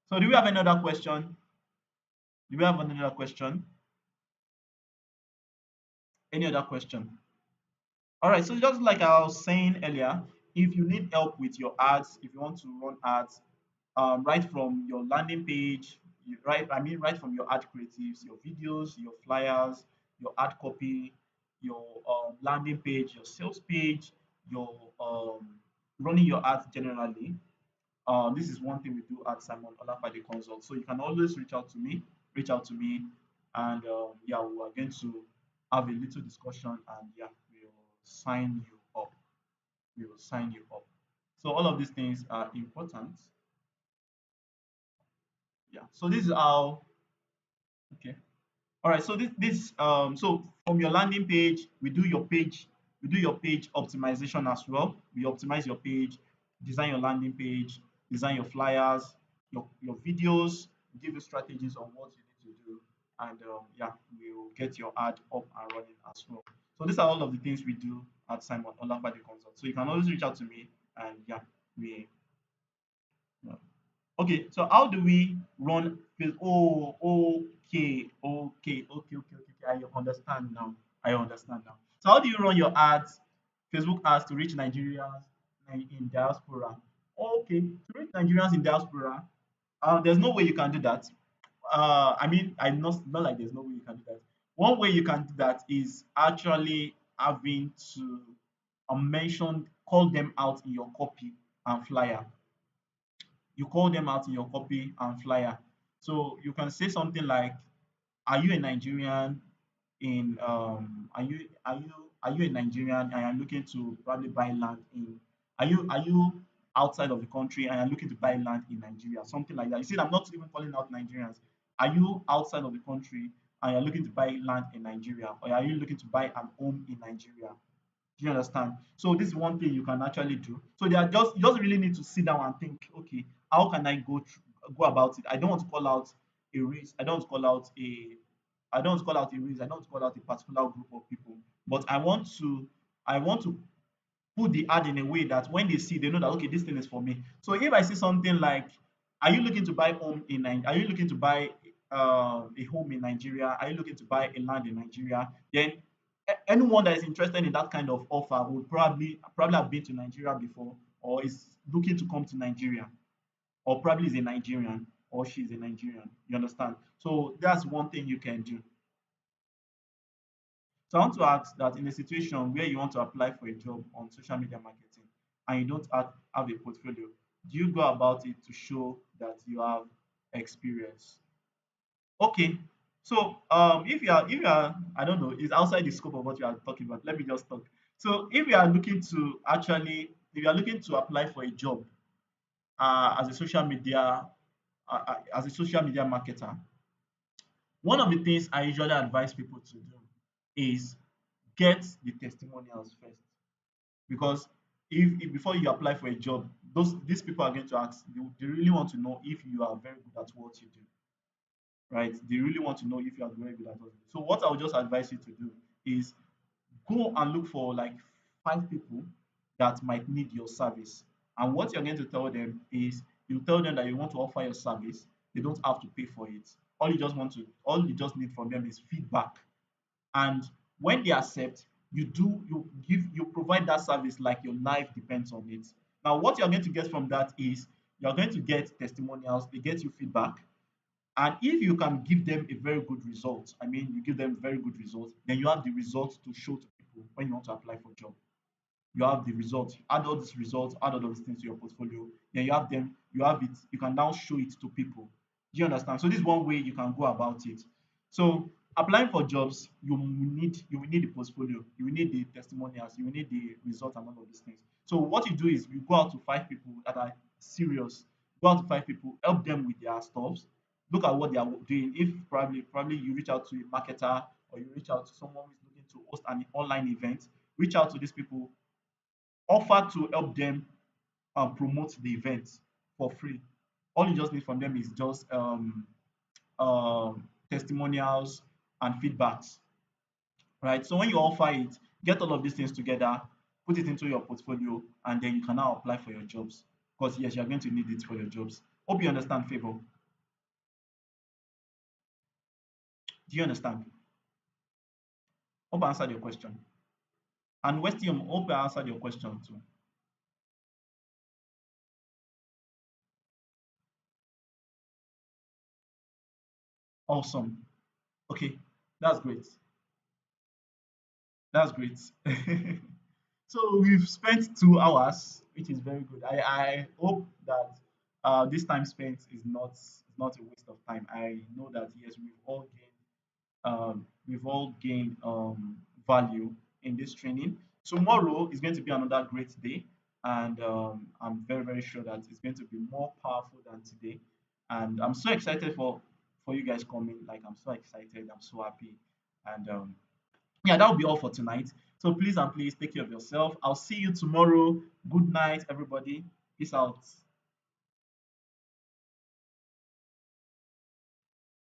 So do we have another question? Do we have another question? Any other question? All right. So just like I was saying earlier, if you need help with your ads, if you want to run ads, right from your landing page, right from your ad creatives, your videos, your flyers, your ad copy, your landing page, your sales page, your running your ads generally. This is one thing we do at Simon Olafade Consult. So you can always reach out to me, and yeah, we are going to have a little discussion, and yeah, we will sign you up. We will sign you up. So all of these things are important. Yeah. So this is how. Okay. All right. So so from your landing page, we do your page optimization as well. We optimize your page, design your landing page, design your flyers, your videos, give you strategies on what you need to do, and yeah, we'll get your ad up and running as well. So these are all of the things we do at Simon Olafade Consult. So you can always reach out to me, and yeah, we yeah. Okay, so how do we run Oh, okay. I understand now. I understand now. So how do you run your ads, Facebook ads to reach Nigerians in diaspora? Okay, to reach Nigerians in diaspora, there's no way you can do that. I mean, I'm not like there's no way you can do that. One way you can do that is actually having to call them out in your copy and flyer. You call them out in your copy and flyer. So you can say something like, "Are you a Nigerian? In are you a Nigerian and are looking to probably buy land in? Are you outside of the country and are looking to buy land in Nigeria? Something like that. You see, I'm not even calling out Nigerians. Are you outside of the country and you're looking to buy land in Nigeria, or are you looking to buy an home in Nigeria? Do you understand? So this is one thing you can actually do. So they are just you just really need to sit down and think, okay, how can go about it? I don't want to call out a race. I don't want to call out a race. I don't want to call out a particular group of people. But I want to put the ad in a way that when they see, they know that okay, this thing is for me. So if I see something like, are you looking to buy Are you looking to buy a home in Nigeria? Are you looking to buy a land in Nigeria? Then anyone that is interested in that kind of offer would probably have been to Nigeria before, or is looking to come to Nigeria, or probably is a Nigerian, or she's a Nigerian. You understand? So that's one thing you can do. So I want to ask that in a situation where you want to apply for a job on social media marketing and you don't have a portfolio, do you go about it to show that you have experience? Okay. So if you are I don't know, it's outside the scope of what you are talking about. Let me just talk. So if you are looking to apply for a job as a social media marketer, one of the things I usually advise people to do is get the testimonials first. Because if before you apply for a job, these people are going to ask, they really want to know if you are very good at what you do, right? They really want to know if you are very good at what you do. So what I would just advise you to do is go and look for like 5 people that might need your service, And what you're going to tell them is you tell them that you want to offer your service. They don't have to pay for it. All you just need from them is feedback. And when they accept, you provide that service like your life depends on it. Now, what you're going to get from that is you're going to get testimonials, they get you feedback, and if you can give them a very good result, I mean, you give them very good results, then you have the results to show to people when you want to apply for a job. You have the results, add all these results, add all those things to your portfolio, then you have them, you have it, you can now show it to people. Do you understand? So this is one way you can go about it. So applying for jobs, you will need the portfolio, you will need the testimonials, you will need the results and all of these things. So what you do is you go out to five people that are serious, go out to five people, help them with their stuffs, look at what they are doing. If probably you reach out to a marketer or you reach out to someone who is looking to host an online event, reach out to these people, offer to help them promote the event for free. All you just need from them is just testimonials and feedbacks, right? So when you offer it, get all of these things together, put it into your portfolio, and then you can now apply for your jobs. Because yes, you're going to need it for your jobs. Hope you understand, Favor. Do you understand? Hope I answered your question. And Westium, hope I answered your question too. Awesome. Okay, that's great. That's great. So we've spent 2 hours, which is very good. I hope that this time spent is not a waste of time. I know that yes, we've all gained value in this training. Tomorrow is going to be another great day, and I'm very very sure that it's going to be more powerful than today. And I'm so excited for you guys coming. Like I'm so excited. I'm so happy, and yeah, that will be all for tonight. So please and please take care of yourself. I'll see you tomorrow. Good night, everybody. Peace out.